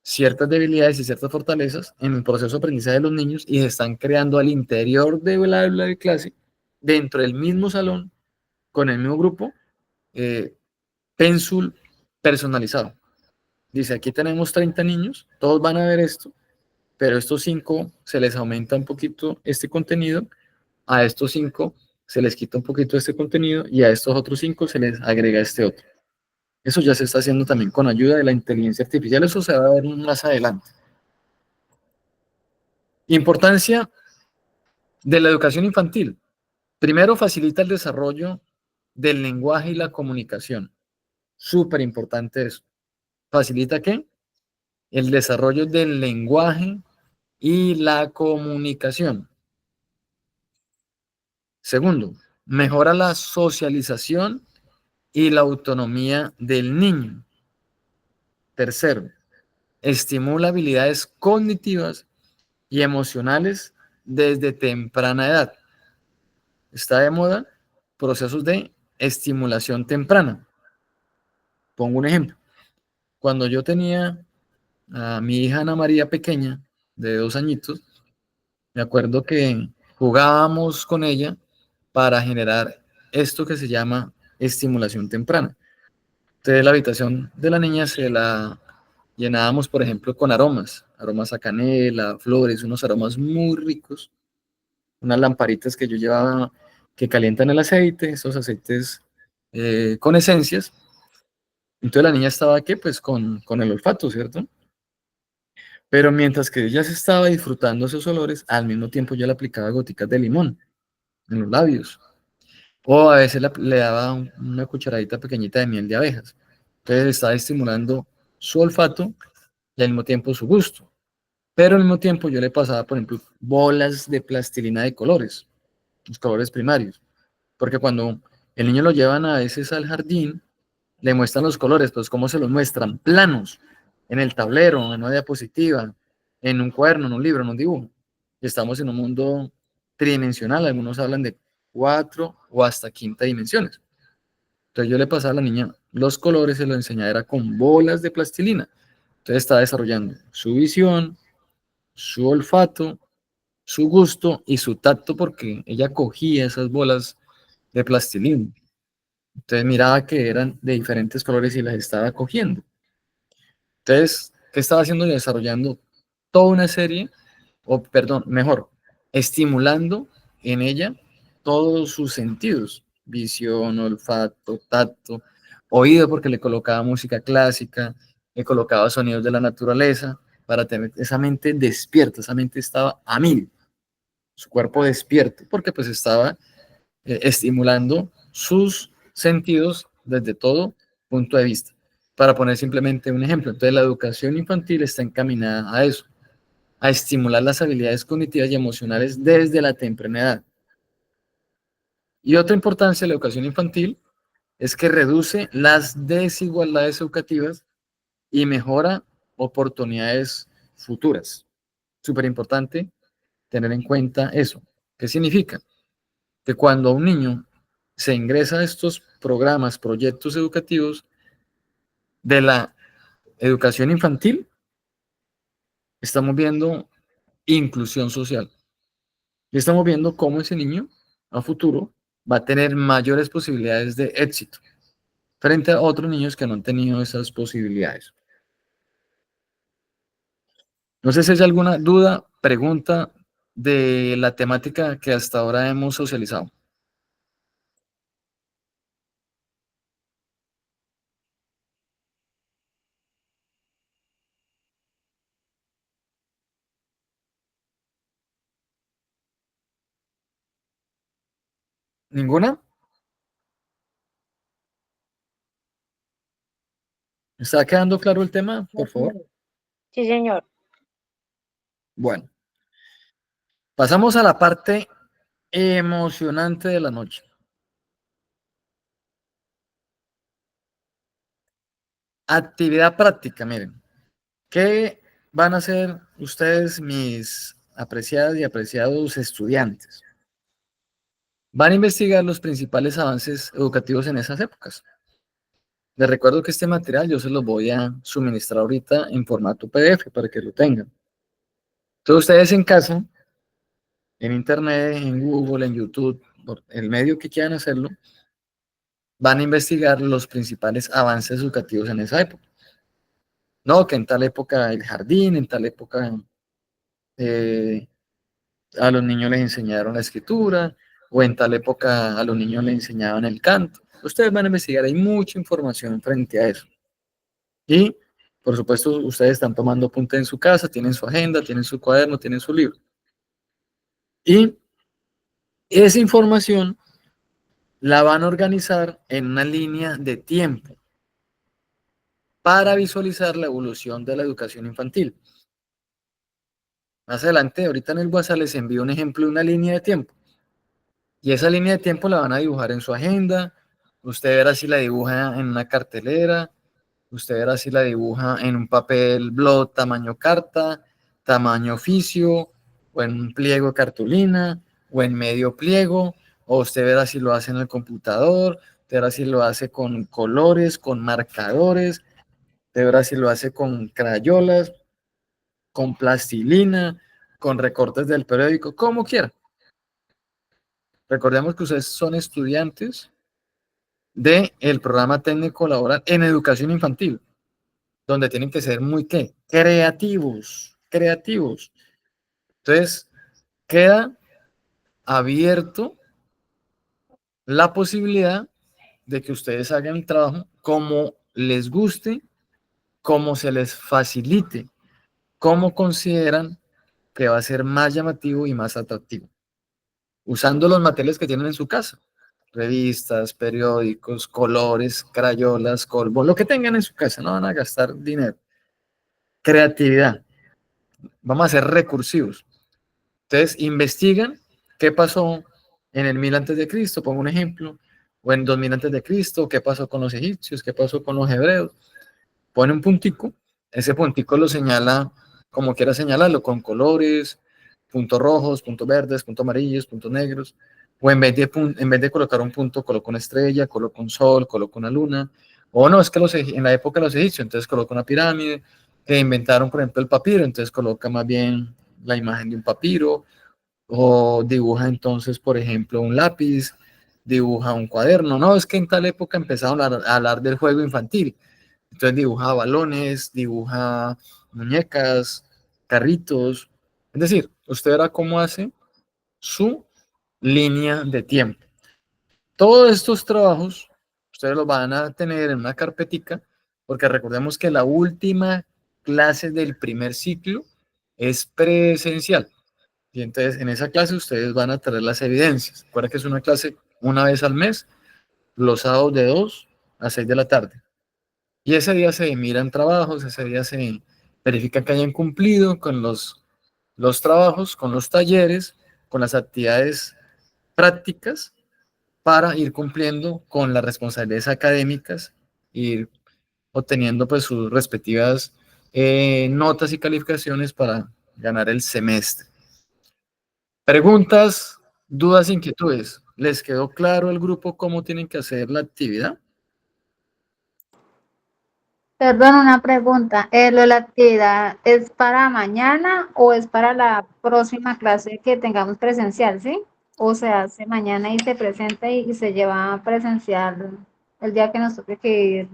ciertas debilidades y ciertas fortalezas en el proceso de aprendizaje de los niños y se están creando al interior de la aula de clase, dentro del mismo salón, con el mismo grupo, pénsul personalizado. Dice, aquí tenemos 30 niños, todos van a ver esto, pero a estos 5 se les aumenta un poquito este contenido, a estos 5 se les quita un poquito este contenido y a estos otros 5 se les agrega este otro. Eso ya se está haciendo también con ayuda de la inteligencia artificial, eso se va a ver más adelante. Importancia de la educación infantil. Primero, facilita el desarrollo del lenguaje y la comunicación. Súper importante eso. ¿Facilita qué? El desarrollo del lenguaje y la comunicación. Segundo, mejora la socialización y la autonomía del niño. Tercero, estimula habilidades cognitivas y emocionales desde temprana edad. Está de moda procesos de estimulación temprana. Pongo un ejemplo. Cuando yo tenía a mi hija Ana María pequeña, de 2 añitos, me acuerdo que jugábamos con ella para generar esto que se llama estimulación temprana. Entonces la habitación de la niña se la llenábamos, por ejemplo, con aromas, aromas a canela, flores, unos aromas muy ricos, unas lamparitas que yo llevaba que calientan el aceite, esos aceites con esencias. Entonces la niña estaba, ¿qué? Pues con el olfato, ¿cierto? Pero mientras que ella se estaba disfrutando esos olores, al mismo tiempo yo le aplicaba goticas de limón en los labios. O a veces le daba una cucharadita pequeñita de miel de abejas. Entonces estaba estimulando su olfato y al mismo tiempo su gusto. Pero al mismo tiempo yo le pasaba, por ejemplo, bolas de plastilina de colores, los colores primarios. Porque cuando el niño lo llevan a veces al jardín, le muestran los colores, pues cómo se los muestran, planos, en el tablero, en una diapositiva, en un cuaderno, en un libro, en un dibujo. Y estamos en un mundo tridimensional, algunos hablan de 4 o hasta quinta dimensiones. Entonces yo le pasaba a la niña los colores, se lo enseñaba era con bolas de plastilina. Entonces estaba desarrollando su visión, su olfato, su gusto y su tacto porque ella cogía esas bolas de plastilina. Entonces miraba que eran de diferentes colores y las estaba cogiendo. Entonces, ¿qué estaba haciendo? Desarrollando toda una serie, o perdón, mejor, estimulando en ella todos sus sentidos, visión, olfato, tacto, oído, porque le colocaba música clásica, le colocaba sonidos de la naturaleza, para tener esa mente despierta, esa mente estaba a mil, su cuerpo despierto, porque pues estaba estimulando sus sentidos desde todo punto de vista. Para poner simplemente un ejemplo, entonces la educación infantil está encaminada a eso, a estimular las habilidades cognitivas y emocionales desde la temprana edad. Y otra importancia de la educación infantil es que reduce las desigualdades educativas y mejora oportunidades futuras. Súper importante tener en cuenta eso. ¿Qué significa? Que cuando un niño se ingresa a estos programas, proyectos educativos de la educación infantil, estamos viendo inclusión social. Y estamos viendo cómo ese niño a futuro va a tener mayores posibilidades de éxito frente a otros niños que no han tenido esas posibilidades. No sé si hay alguna duda, pregunta de la temática que hasta ahora hemos socializado. ¿Ninguna? ¿Está quedando claro el tema, por favor? Sí, señor. Bueno, pasamos a la parte emocionante de la noche. Actividad práctica, miren. ¿Qué van a hacer ustedes, mis apreciadas y apreciados estudiantes? Van a investigar los principales avances educativos en esas épocas. Les recuerdo que este material yo se los voy a suministrar ahorita en formato PDF para que lo tengan. Entonces ustedes en casa, en internet, en Google, en YouTube, por el medio que quieran hacerlo, van a investigar los principales avances educativos en esa época. No, que en tal época el jardín, en tal época eh, a los niños les enseñaron la escritura, o en tal época a los niños les enseñaban el canto. Ustedes van a investigar, hay mucha información frente a eso. Y, por supuesto, ustedes están tomando apunte en su casa, tienen su agenda, tienen su cuaderno, tienen su libro. Y esa información la van a organizar en una línea de tiempo para visualizar la evolución de la educación infantil. Más adelante, ahorita en el WhatsApp les envío un ejemplo de una línea de tiempo. Y esa línea de tiempo la van a dibujar en su agenda. Usted verá si la dibuja en una cartelera. Usted verá si la dibuja en un papel blog tamaño carta, tamaño oficio, o en un pliego de cartulina, o en medio pliego. O usted verá si lo hace en el computador. Usted verá si lo hace con colores, con marcadores. Usted verá si lo hace con crayolas, con plastilina, con recortes del periódico, como quiera. Recordemos que ustedes son estudiantes del programa técnico laboral en educación infantil, donde tienen que ser muy, ¿qué? Creativos, creativos. Entonces, queda abierto la posibilidad de que ustedes hagan el trabajo como les guste, como se les facilite, como consideran que va a ser más llamativo y más atractivo, usando los materiales que tienen en su casa. Revistas, periódicos, colores, crayolas, colbos, lo que tengan en su casa, no van a gastar dinero. Creatividad, vamos a ser recursivos. Entonces, investigan qué pasó en el 1000 antes de Cristo, pongo un ejemplo, o en 2000 antes de Cristo, qué pasó con los egipcios, qué pasó con los hebreos. Pone un puntico, ese puntico lo señala como quiera señalarlo, con colores, puntos rojos, puntos verdes, puntos amarillos, puntos negros, o en vez de colocar un punto, coloca una estrella, coloca un sol, coloca una luna, o no, es que en la época de los egipcios, entonces coloca una pirámide, que inventaron, por ejemplo, el papiro, entonces coloca más bien la imagen de un papiro, o dibuja entonces, por ejemplo, un lápiz, dibuja un cuaderno, no, es que en tal época empezaron a hablar del juego infantil, entonces dibuja balones, dibuja muñecas, carritos. Es decir, usted verá cómo hace su línea de tiempo. Todos estos trabajos ustedes los van a tener en una carpetica, porque recordemos que la última clase del primer ciclo es presencial. Y entonces en esa clase ustedes van a traer las evidencias. Recuerda que es una clase una vez al mes, los sábados de 2 a 6 de la tarde. Y ese día se miran trabajos, ese día se verifica que hayan cumplido con los trabajos, con los talleres, con las actividades prácticas para ir cumpliendo con las responsabilidades académicas, ir obteniendo pues sus respectivas notas y calificaciones para ganar el semestre. Preguntas, dudas, inquietudes. ¿Les quedó claro el grupo cómo tienen que hacer la actividad? Perdón, una pregunta. ¿Lo de la actividad es para mañana o es para la próxima clase que tengamos presencial, sí? O se hace mañana y se presenta y se lleva presencial el día que nos toque que ir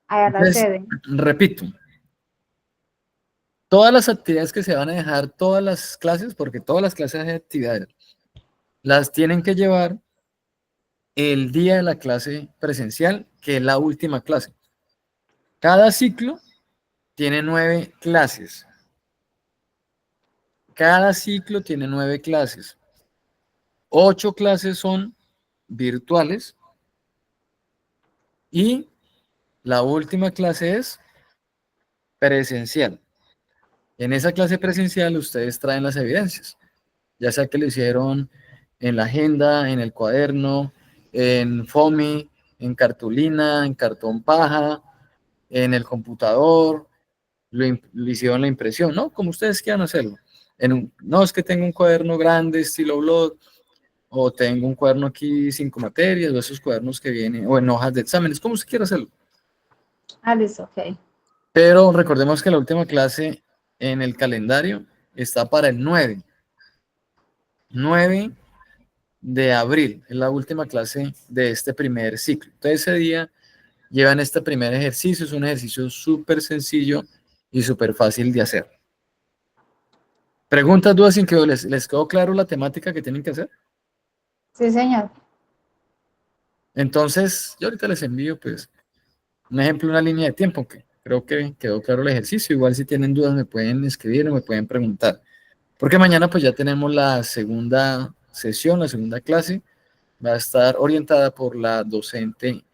a la Entonces, sede. repito, todas las actividades que se van a dejar, todas las clases, porque todas las clases de actividades, las tienen que llevar el día de la clase presencial, que es la última clase. Cada ciclo tiene 9 clases. Cada ciclo tiene 9 clases. 8 clases son virtuales y la última clase es presencial. En esa clase presencial ustedes traen las evidencias, ya sea que lo hicieron en la agenda, en el cuaderno, en FOMI, en cartulina, en cartón paja, en el computador, lo hicieron la impresión, ¿no? Como ustedes quieran hacerlo. No, es que tengo un cuaderno grande, estilo blog, o tengo un cuaderno aquí 5 materias, o esos cuadernos que vienen, o en hojas de exámenes, como usted quiera hacerlo. Ah, listo, ok. Pero recordemos que la última clase en el calendario está para el 9 de abril, es la última clase de este primer ciclo. Entonces ese día llevan este primer ejercicio, es un ejercicio súper sencillo y súper fácil de hacer. ¿Preguntas, dudas, inquietudes? ¿Les quedó claro la temática que tienen que hacer? Sí, señor. Entonces, yo ahorita les envío, pues, un ejemplo, una línea de tiempo, que creo que quedó claro el ejercicio. Igual si tienen dudas me pueden escribir o me pueden preguntar. Porque mañana pues ya tenemos la segunda sesión, la segunda clase. Va a estar orientada por la docente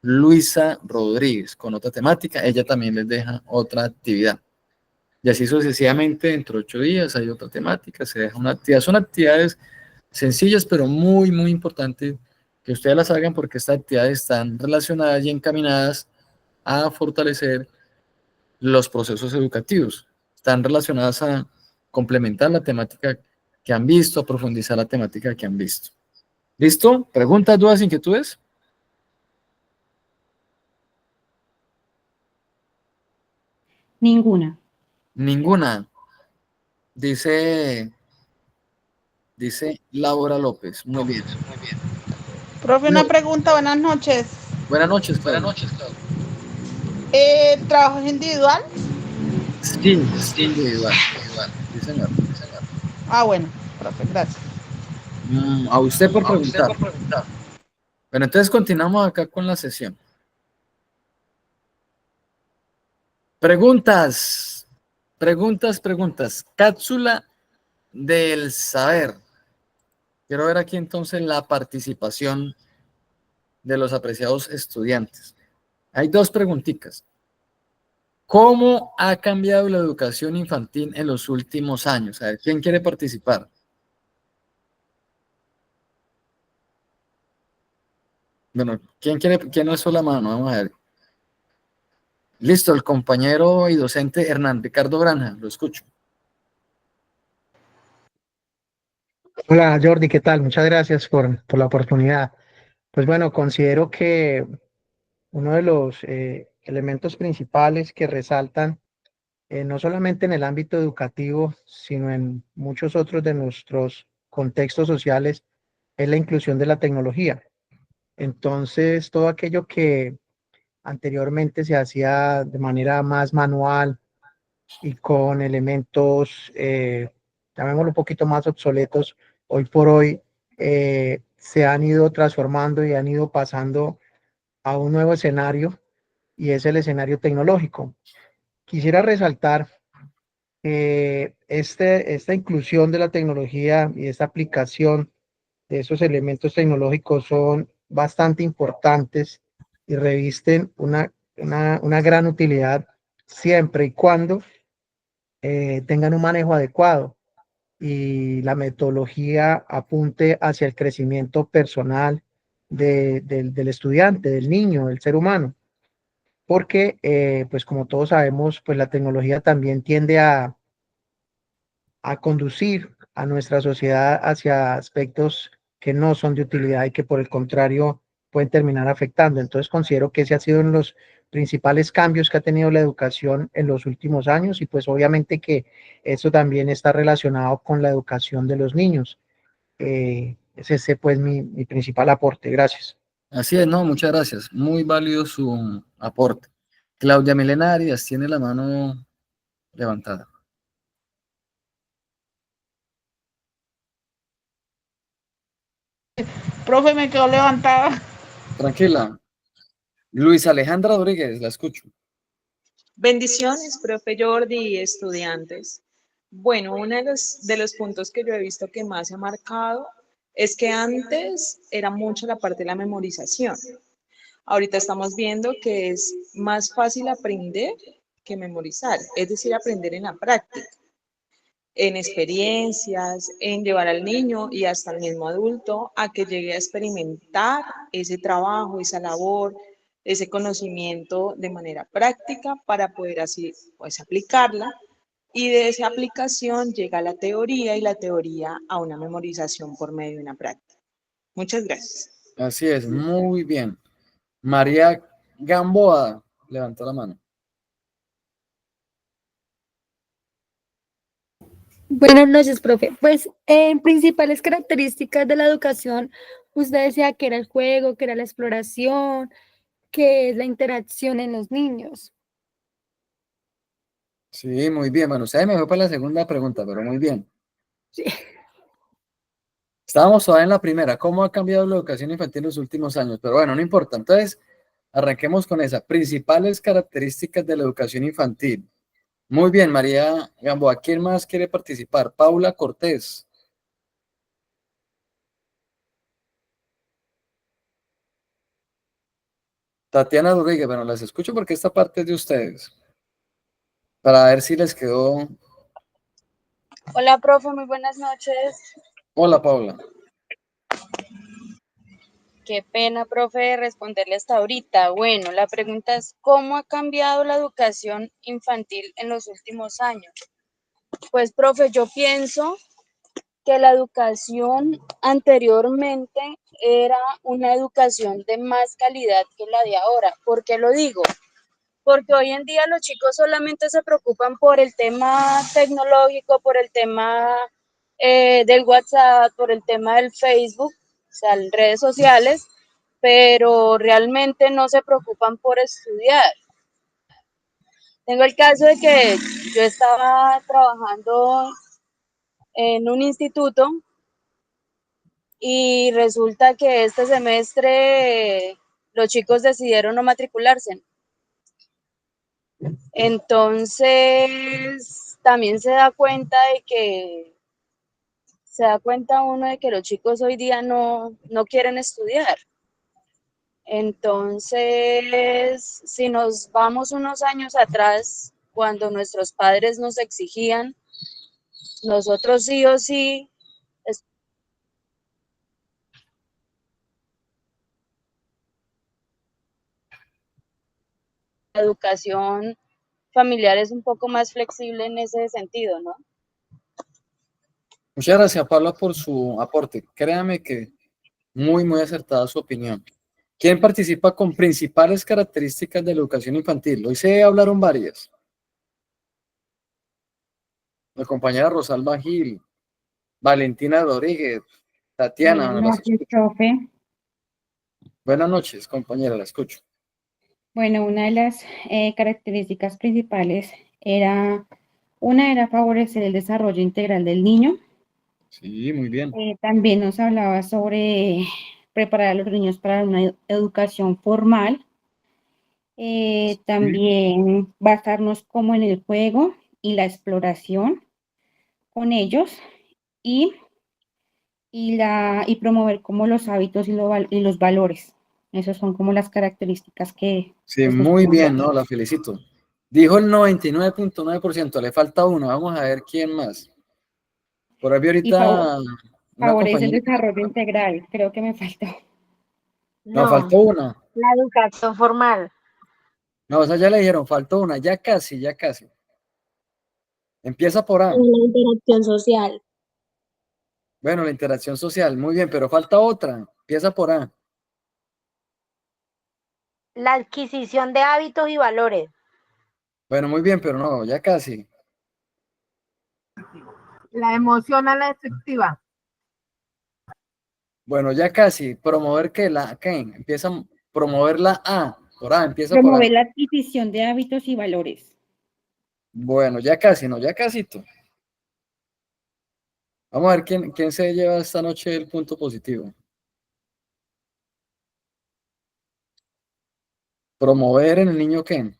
Luisa Rodríguez con otra temática. Ella también les deja otra actividad. Y así sucesivamente, dentro de 8 días hay otra temática, se deja una actividad. Son actividades sencillas, pero muy, muy importantes que ustedes las hagan porque estas actividades están relacionadas y encaminadas a fortalecer los procesos educativos. Están relacionadas a complementar la temática que han visto, a profundizar la temática que han visto. ¿Listo? ¿Preguntas, dudas, inquietudes? Ninguna. Ninguna. Dice Laura López. Muy bien. Profe, una pregunta, buenas noches. Buenas noches, Claudia. ¿Trabajo es individual? Sí, es individual. Sí, señor. Ah, bueno, profe, gracias. A usted por preguntar. Bueno, entonces continuamos acá con la sesión. Preguntas. Cápsula del saber. Quiero ver aquí entonces la participación de los apreciados estudiantes. Hay 2 preguntitas. ¿Cómo ha cambiado la educación infantil en los últimos años? A ver, ¿quién quiere participar? Bueno, ¿quién alzó la mano? Vamos a ver. Listo, el compañero y docente Hernán Ricardo Granja, lo escucho. Hola Jordi, ¿qué tal? Muchas gracias por la oportunidad. Pues bueno, considero que uno de los elementos principales que resaltan, no solamente en el ámbito educativo, sino en muchos otros de nuestros contextos sociales, es la inclusión de la tecnología. Entonces, todo aquello que anteriormente se hacía de manera más manual y con elementos, llamémoslo un poquito más obsoletos, hoy por hoy se han ido transformando y han ido pasando a un nuevo escenario y es el escenario tecnológico. Quisiera resaltar que esta inclusión de la tecnología y esta aplicación de esos elementos tecnológicos son bastante importantes y revisten una gran utilidad siempre y cuando tengan un manejo adecuado y la metodología apunte hacia el crecimiento personal del estudiante, del niño, del ser humano. Porque, pues como todos sabemos, pues la tecnología también tiende a conducir a nuestra sociedad hacia aspectos que no son de utilidad y que por el contrario pueden terminar afectando. Entonces considero que ese ha sido uno principales cambios que ha tenido la educación en los últimos años y pues obviamente que esto también está relacionado con la educación de los niños. Ese pues mi principal aporte. Gracias. Así es, no, muchas gracias. Muy válido su aporte. Claudia Milena Arias tiene la mano levantada. Profe, me quedó levantada. Tranquila. Luis Alejandra Rodríguez, la escucho. Bendiciones, profe Jordi y estudiantes. Bueno, uno de los puntos que yo he visto que más se ha marcado es que antes era mucho la parte de la memorización. Ahorita estamos viendo que es más fácil aprender que memorizar, es decir, aprender en la práctica, en experiencias, en llevar al niño y hasta al mismo adulto a que llegue a experimentar ese trabajo, esa labor, ese conocimiento de manera práctica para poder así pues aplicarla y de esa aplicación llega la teoría y la teoría a una memorización por medio de una práctica. Muchas gracias. Así es, muy bien. María Gamboa levantó la mano. Buenas noches, profe. Pues en principales características de la educación, usted decía que era el juego, que era la exploración, que es la interacción en los niños. Sí, muy bien. Bueno, usted me fue para la segunda pregunta, pero muy bien. Sí. Estábamos todavía en la primera. ¿Cómo ha cambiado la educación infantil en los últimos años? Pero bueno, no importa. Entonces, arranquemos con esa. Principales características de la educación infantil. Muy bien, María Gamboa. ¿Quién más quiere participar? Paula Cortés. Tatiana Rodríguez. Bueno, las escucho porque esta parte es de ustedes. Para ver si les quedó. Hola, profe, muy buenas noches. Hola, Paula. Qué pena, profe, responderle hasta ahorita. Bueno, la pregunta es, ¿cómo ha cambiado la educación infantil en los últimos años? Pues, profe, yo pienso que la educación anteriormente era una educación de más calidad que la de ahora. ¿Por qué lo digo? Porque hoy en día los chicos solamente se preocupan por el tema tecnológico, por el tema del WhatsApp, por el tema del Facebook, o sea, redes sociales, pero realmente no se preocupan por estudiar. Tengo el caso de que yo estaba trabajando en un instituto y resulta que este semestre los chicos decidieron no matricularse. Entonces, también se da cuenta uno de que los chicos hoy día no quieren estudiar. Entonces, si nos vamos unos años atrás, cuando nuestros padres nos exigían, nosotros sí o sí, la educación familiar es un poco más flexible en ese sentido, ¿no? Muchas gracias, Paula, por su aporte. Créame que muy acertada su opinión. ¿Quién participa con principales características de la educación infantil? Hoy se hablaron varias. La compañera Rosalba Gil, Valentina Rodríguez, Tatiana, Buenas no las noches, escucho. profe. Buenas noches, compañera, la escucho. Bueno, una de las características principales era favorecer el desarrollo integral del niño. Sí, muy bien. También nos hablaba sobre preparar a los niños para una educación formal. También basarnos como en el juego y la exploración con ellos y, y promover como los hábitos y los valores. Esas son como las características que Sí, muy escogimos. bien, no, la felicito. Dijo el 99.9%, le falta uno, vamos a ver quién más. Por ahí vi Y ahorita una favorece el compañera. desarrollo integral, creo que me faltó. No, No, faltó una. la educación formal. No, o sea, ya le dijeron, faltó una, ya casi, ya casi. Empieza por A. La interacción social. Bueno, la interacción social, muy bien, pero falta otra. Empieza por A. La adquisición de hábitos y valores. Bueno, muy bien, pero no, ya casi. La emocional efectiva. Bueno, ya casi. Promover que la, ¿qué? Empieza a promover la A. Por A, empieza por A. Promover la adquisición de hábitos y valores. Bueno, ya casi, no, ya casi. Vamos a ver quién se lleva esta noche el punto positivo. Promover en el niño qué.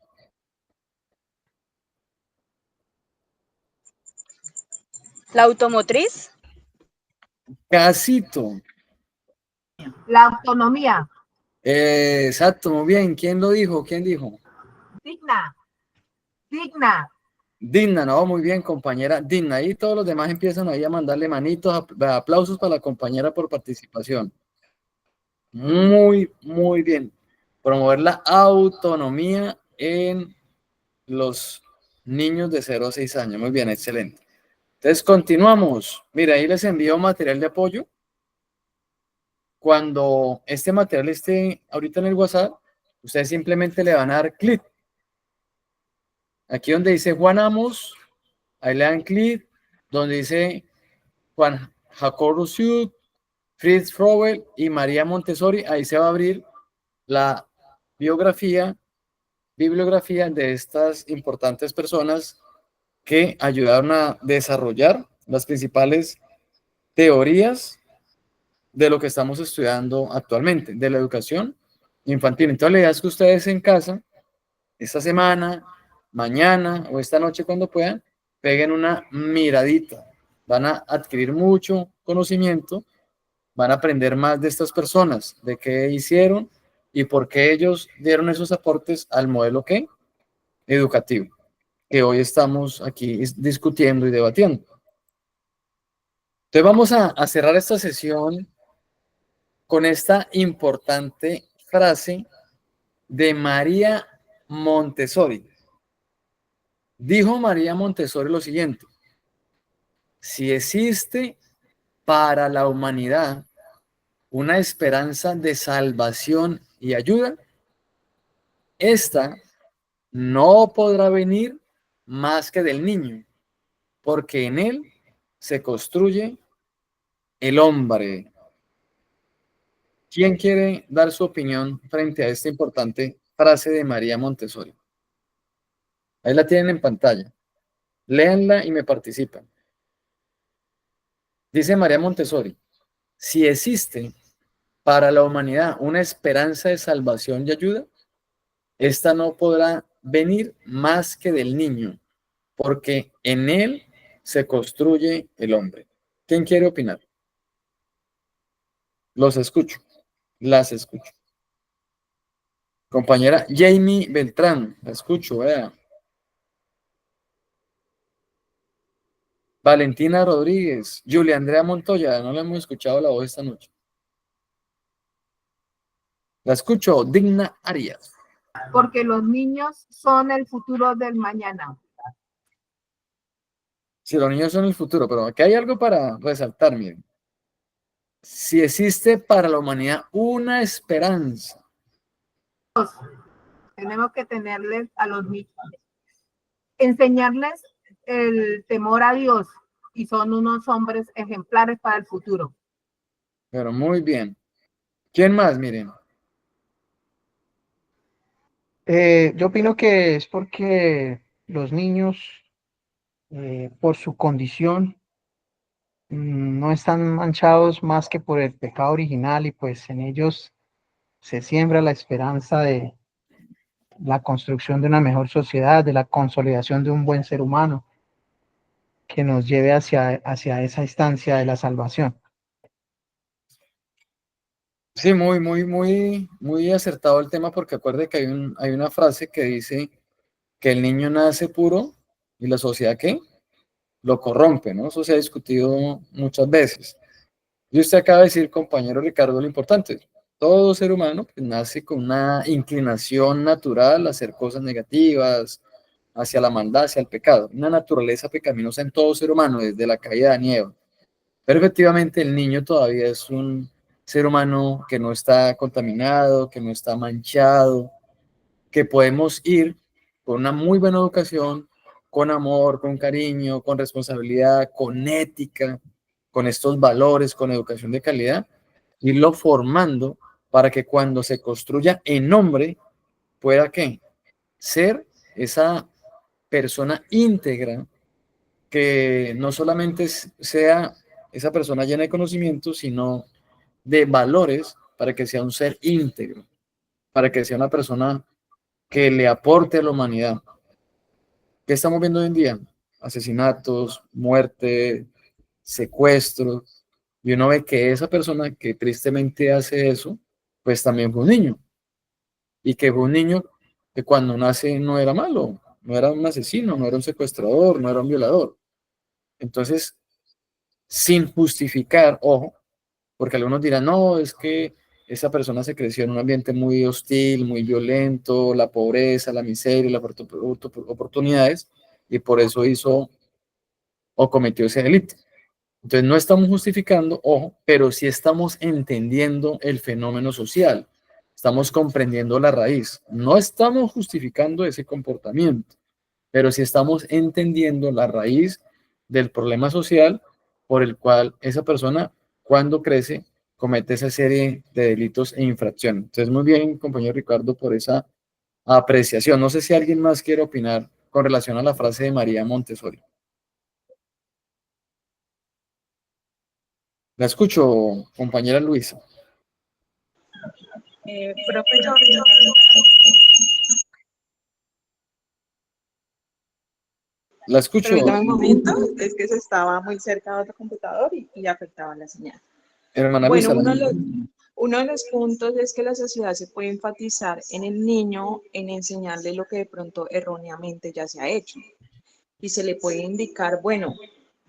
¿La automotriz? Casito. La autonomía. Exacto, muy bien. ¿Quién lo dijo? ¿Quién dijo? Digna. Digna. Digna, no, muy bien, compañera Digna. Y todos los demás empiezan ahí a mandarle manitos, aplausos para la compañera por participación. Muy, muy bien. Promover la autonomía en los niños de 0 a 6 años. Muy bien, excelente. Entonces, continuamos. Mira, ahí les envío material de apoyo. Cuando este material esté ahorita en el WhatsApp, ustedes simplemente le van a dar clic. Aquí donde dice Juan Amos, ahí le dan clic. Donde dice Juan Jacobo Sud, Fritz Frobel y María Montessori, ahí se va a abrir la bibliografía de estas importantes personas que ayudaron a desarrollar las principales teorías de lo que estamos estudiando actualmente, de la educación infantil. Entonces, la idea es que ustedes en casa, esta semana, mañana o esta noche cuando puedan, peguen una miradita. Van a adquirir mucho conocimiento, van a aprender más de estas personas, de qué hicieron y por qué ellos dieron esos aportes al modelo ¿qué? Educativo, que hoy estamos aquí discutiendo y debatiendo. Entonces vamos a cerrar esta sesión con esta importante frase de María Montessori. Dijo María Montessori lo siguiente: si existe para la humanidad una esperanza de salvación y ayuda, esta no podrá venir más que del niño, porque en él se construye el hombre. ¿Quién quiere dar su opinión frente a esta importante frase de María Montessori? Ahí la tienen en pantalla. Léanla y me participan. Dice María Montessori: si existe para la humanidad una esperanza de salvación y ayuda, esta no podrá venir más que del niño, porque en él se construye el hombre. ¿Quién quiere opinar? Los escucho, las escucho. Compañera Jamie Beltrán, la escucho, vea. Valentina Rodríguez, Julia Andrea Montoya, no la hemos escuchado la voz esta noche. La escucho, Digna Arias. Porque los niños son el futuro del mañana. Si los niños son el futuro, pero aquí hay algo para resaltar, miren. Si existe para la humanidad una esperanza. Tenemos que tenerles a los niños, enseñarles el temor a Dios, y son unos hombres ejemplares para el futuro. Pero muy bien. ¿Quién más? Miren. Yo opino que es porque los niños, por su condición, no están manchados más que por el pecado original, y pues en ellos se siembra la esperanza de la construcción de una mejor sociedad, de la consolidación de un buen ser humano que nos lleve hacia esa instancia de la salvación. Sí, muy acertado el tema, porque acuerde que hay una frase que dice que el niño nace puro y la sociedad ¿qué? Lo corrompe, ¿no? Eso se ha discutido muchas veces. Y usted acaba de decir, compañero Ricardo, lo importante: todo ser humano pues, nace con una inclinación natural a hacer cosas negativas, hacia la maldad, hacia el pecado, una naturaleza pecaminosa en todo ser humano, desde la caída de Adán y Eva. Pero efectivamente el niño todavía es un ser humano que no está contaminado, que no está manchado, que podemos ir con una muy buena educación, con amor, con cariño, con responsabilidad, con ética, con estos valores, con educación de calidad, irlo formando para que cuando se construya en nombre pueda ¿qué? Ser esa persona íntegra que no solamente sea esa persona llena de conocimiento, sino de valores para que sea un ser íntegro, para que sea una persona que le aporte a la humanidad. ¿Qué estamos viendo hoy en día? Asesinatos, muerte, secuestros, y uno ve que esa persona que tristemente hace eso, pues también fue un niño, y que fue un niño que cuando nace no era malo, no era un asesino, no era un secuestrador, no era un violador. Entonces, sin justificar, ojo, porque algunos dirán, no, es que esa persona se creció en un ambiente muy hostil, muy violento, la pobreza, la miseria, las oportunidades, y por eso hizo o cometió ese delito. Entonces no estamos justificando, ojo, pero sí estamos entendiendo el fenómeno social, estamos comprendiendo la raíz, no estamos justificando ese comportamiento, pero sí estamos entendiendo la raíz del problema social por el cual esa persona, cuando crece, comete esa serie de delitos e infracciones. Entonces, muy bien, compañero Ricardo, por esa apreciación. No sé si alguien más quiere opinar con relación a la frase de María Montessori. La escucho, compañera Luisa. Profe Jordi, la verdad, La escucho, permítame un momento, es que se estaba muy cerca de otro computador y afectaba la señal. hermana Bueno, Luisa. uno de los puntos es que la sociedad se puede enfatizar en el niño, en enseñarle lo que de pronto erróneamente ya se ha hecho. Y se le puede indicar, bueno,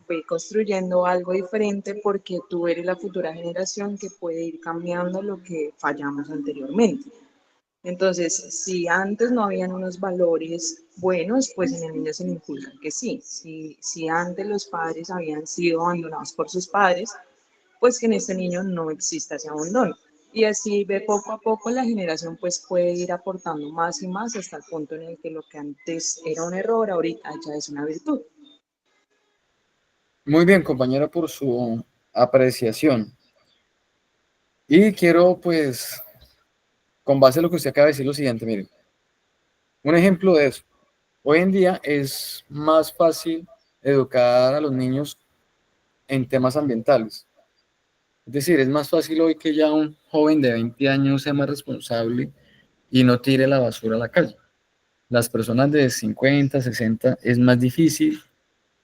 ve construyendo algo diferente porque tú eres la futura generación que puede ir cambiando lo que fallamos anteriormente. Entonces, si antes no habían unos valores buenos, pues en el niño se le inculcan que sí. Si antes los padres habían sido abandonados por sus padres, pues que en este niño no exista ese abandono. Y así ve poco a poco la generación pues puede ir aportando más y más hasta el punto en el que lo que antes era un error, ahorita ya es una virtud. Muy bien, compañera, por su apreciación. Y quiero, pues, con base en lo que usted acaba de decir, lo siguiente, miren. Un ejemplo de eso. Hoy en día es más fácil educar a los niños en temas ambientales. Es decir, es más fácil hoy que ya un joven de 20 años sea más responsable y no tire la basura a la calle. Las personas de 50, 60 es más difícil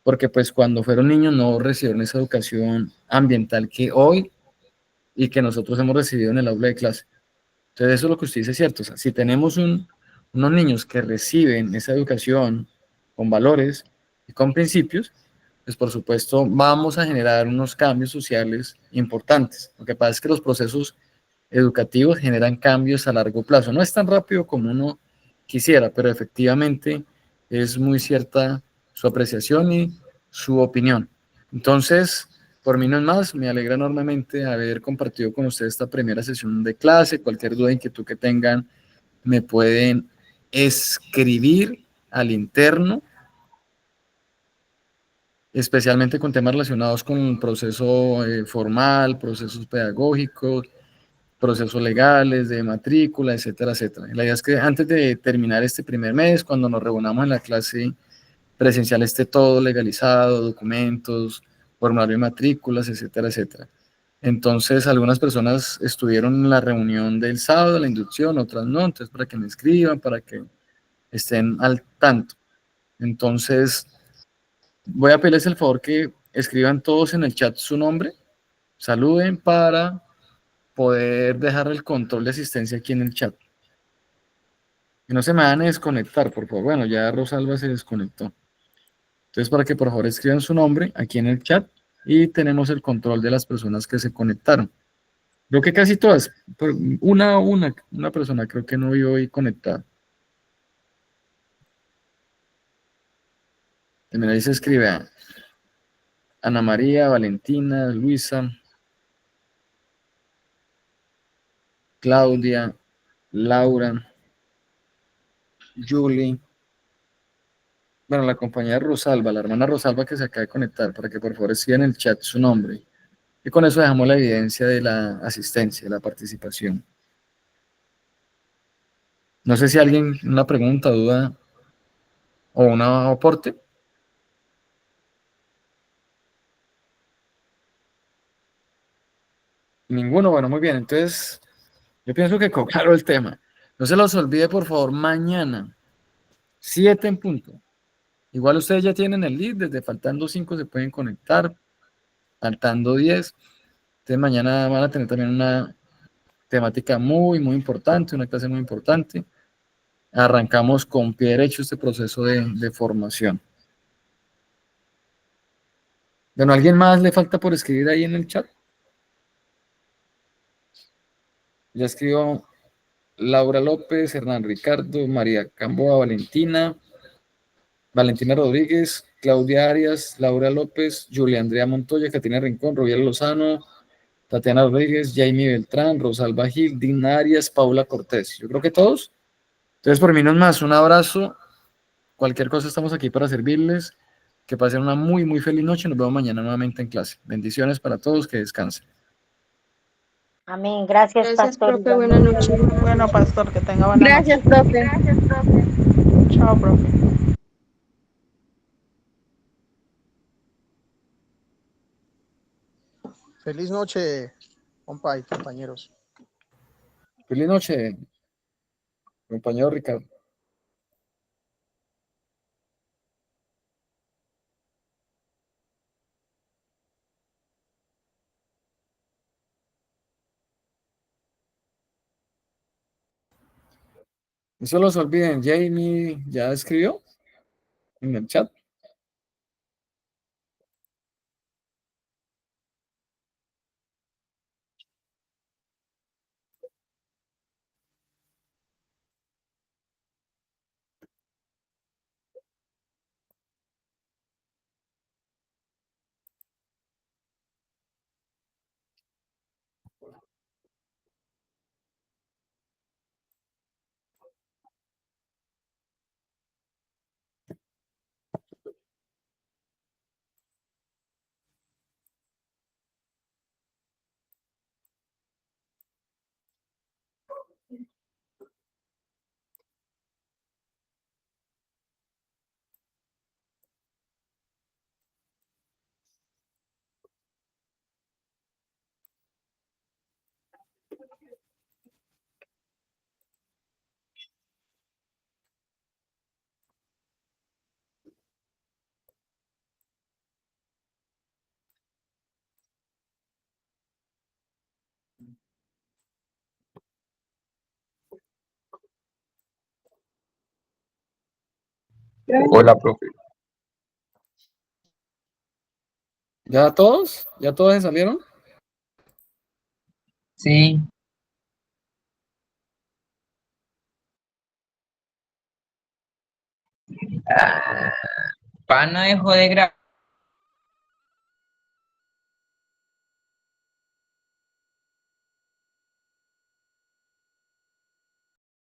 porque pues cuando fueron niños no recibieron esa educación ambiental que hoy y que nosotros hemos recibido en el aula de clase. Entonces eso es lo que usted dice, es cierto. O sea, si tenemos unos niños que reciben esa educación con valores y con principios, pues por supuesto vamos a generar unos cambios sociales importantes. Lo que pasa es que los procesos educativos generan cambios a largo plazo. No es tan rápido como uno quisiera, pero efectivamente es muy cierta su apreciación y su opinión. Entonces, por mí no es más, me alegra enormemente haber compartido con ustedes esta primera sesión de clase. Cualquier duda, inquietud que tengan, me pueden escribir al interno, especialmente con temas relacionados con el proceso formal, procesos pedagógicos, procesos legales, de matrícula, etcétera, etcétera. La idea es que antes de terminar este primer mes, cuando nos reunamos en la clase presencial, esté todo legalizado, documentos, formulario de matrículas, etcétera, etcétera. Entonces, algunas personas estuvieron en la reunión del sábado, la inducción, otras no, entonces para que me escriban, para que estén al tanto. Entonces, voy a pedirles el favor que escriban todos en el chat su nombre, saluden para poder dejar el control de asistencia aquí en el chat. Que no se me van a desconectar, por favor. Bueno, ya Rosalba se desconectó. Entonces, para que por favor escriban su nombre aquí en el chat y tenemos el control de las personas que se conectaron. Creo que casi todas, una persona creo que no vio ahí conectada. También ahí se escribe a Ana María, Valentina, Luisa, Claudia, Laura, Julie. Bueno, la compañera Rosalba, la hermana Rosalba que se acaba de conectar, para que por favor escriba en el chat su nombre. Y con eso dejamos la evidencia de la asistencia, de la participación. No sé si alguien, una pregunta, duda o un aporte. Ninguno, bueno, muy bien. Entonces, yo pienso que quedó claro el tema. No se los olvide, por favor, mañana, 7 en punto. Igual ustedes ya tienen el lead, desde faltando 5 se pueden conectar, faltando 10. Entonces, mañana van a tener también una temática muy, muy importante, una clase muy importante. Arrancamos con pie derecho este proceso de formación. Bueno, ¿alguien más le falta por escribir ahí en el chat? Ya escribió Laura López, Hernán Ricardo, María Camboa, Valentina Rodríguez, Claudia Arias, Laura López, Julia Andrea Montoya, Catina Rincón, Robiel Lozano, Tatiana Rodríguez, Jaime Beltrán, Rosalba Gil, Dina Arias, Paula Cortés. Yo creo que todos. Entonces, por mí no es más, un abrazo. Cualquier cosa estamos aquí para servirles. Que pasen una muy, muy feliz noche. Nos vemos mañana nuevamente en clase. Bendiciones para todos, que descansen. Amén. Gracias, Gracias, pastor. profe. Buenas noches. Bueno, pastor, que tenga buena noche. Gracias, profe. Chao, profe. Feliz noche, compa y compañeros. Feliz noche, compañero Ricardo. No se los olviden, Jamie ya escribió en el chat. Hola, profe. ¿Ya todos? ¿Ya todos se salieron? Sí. Pana dejó de grabar.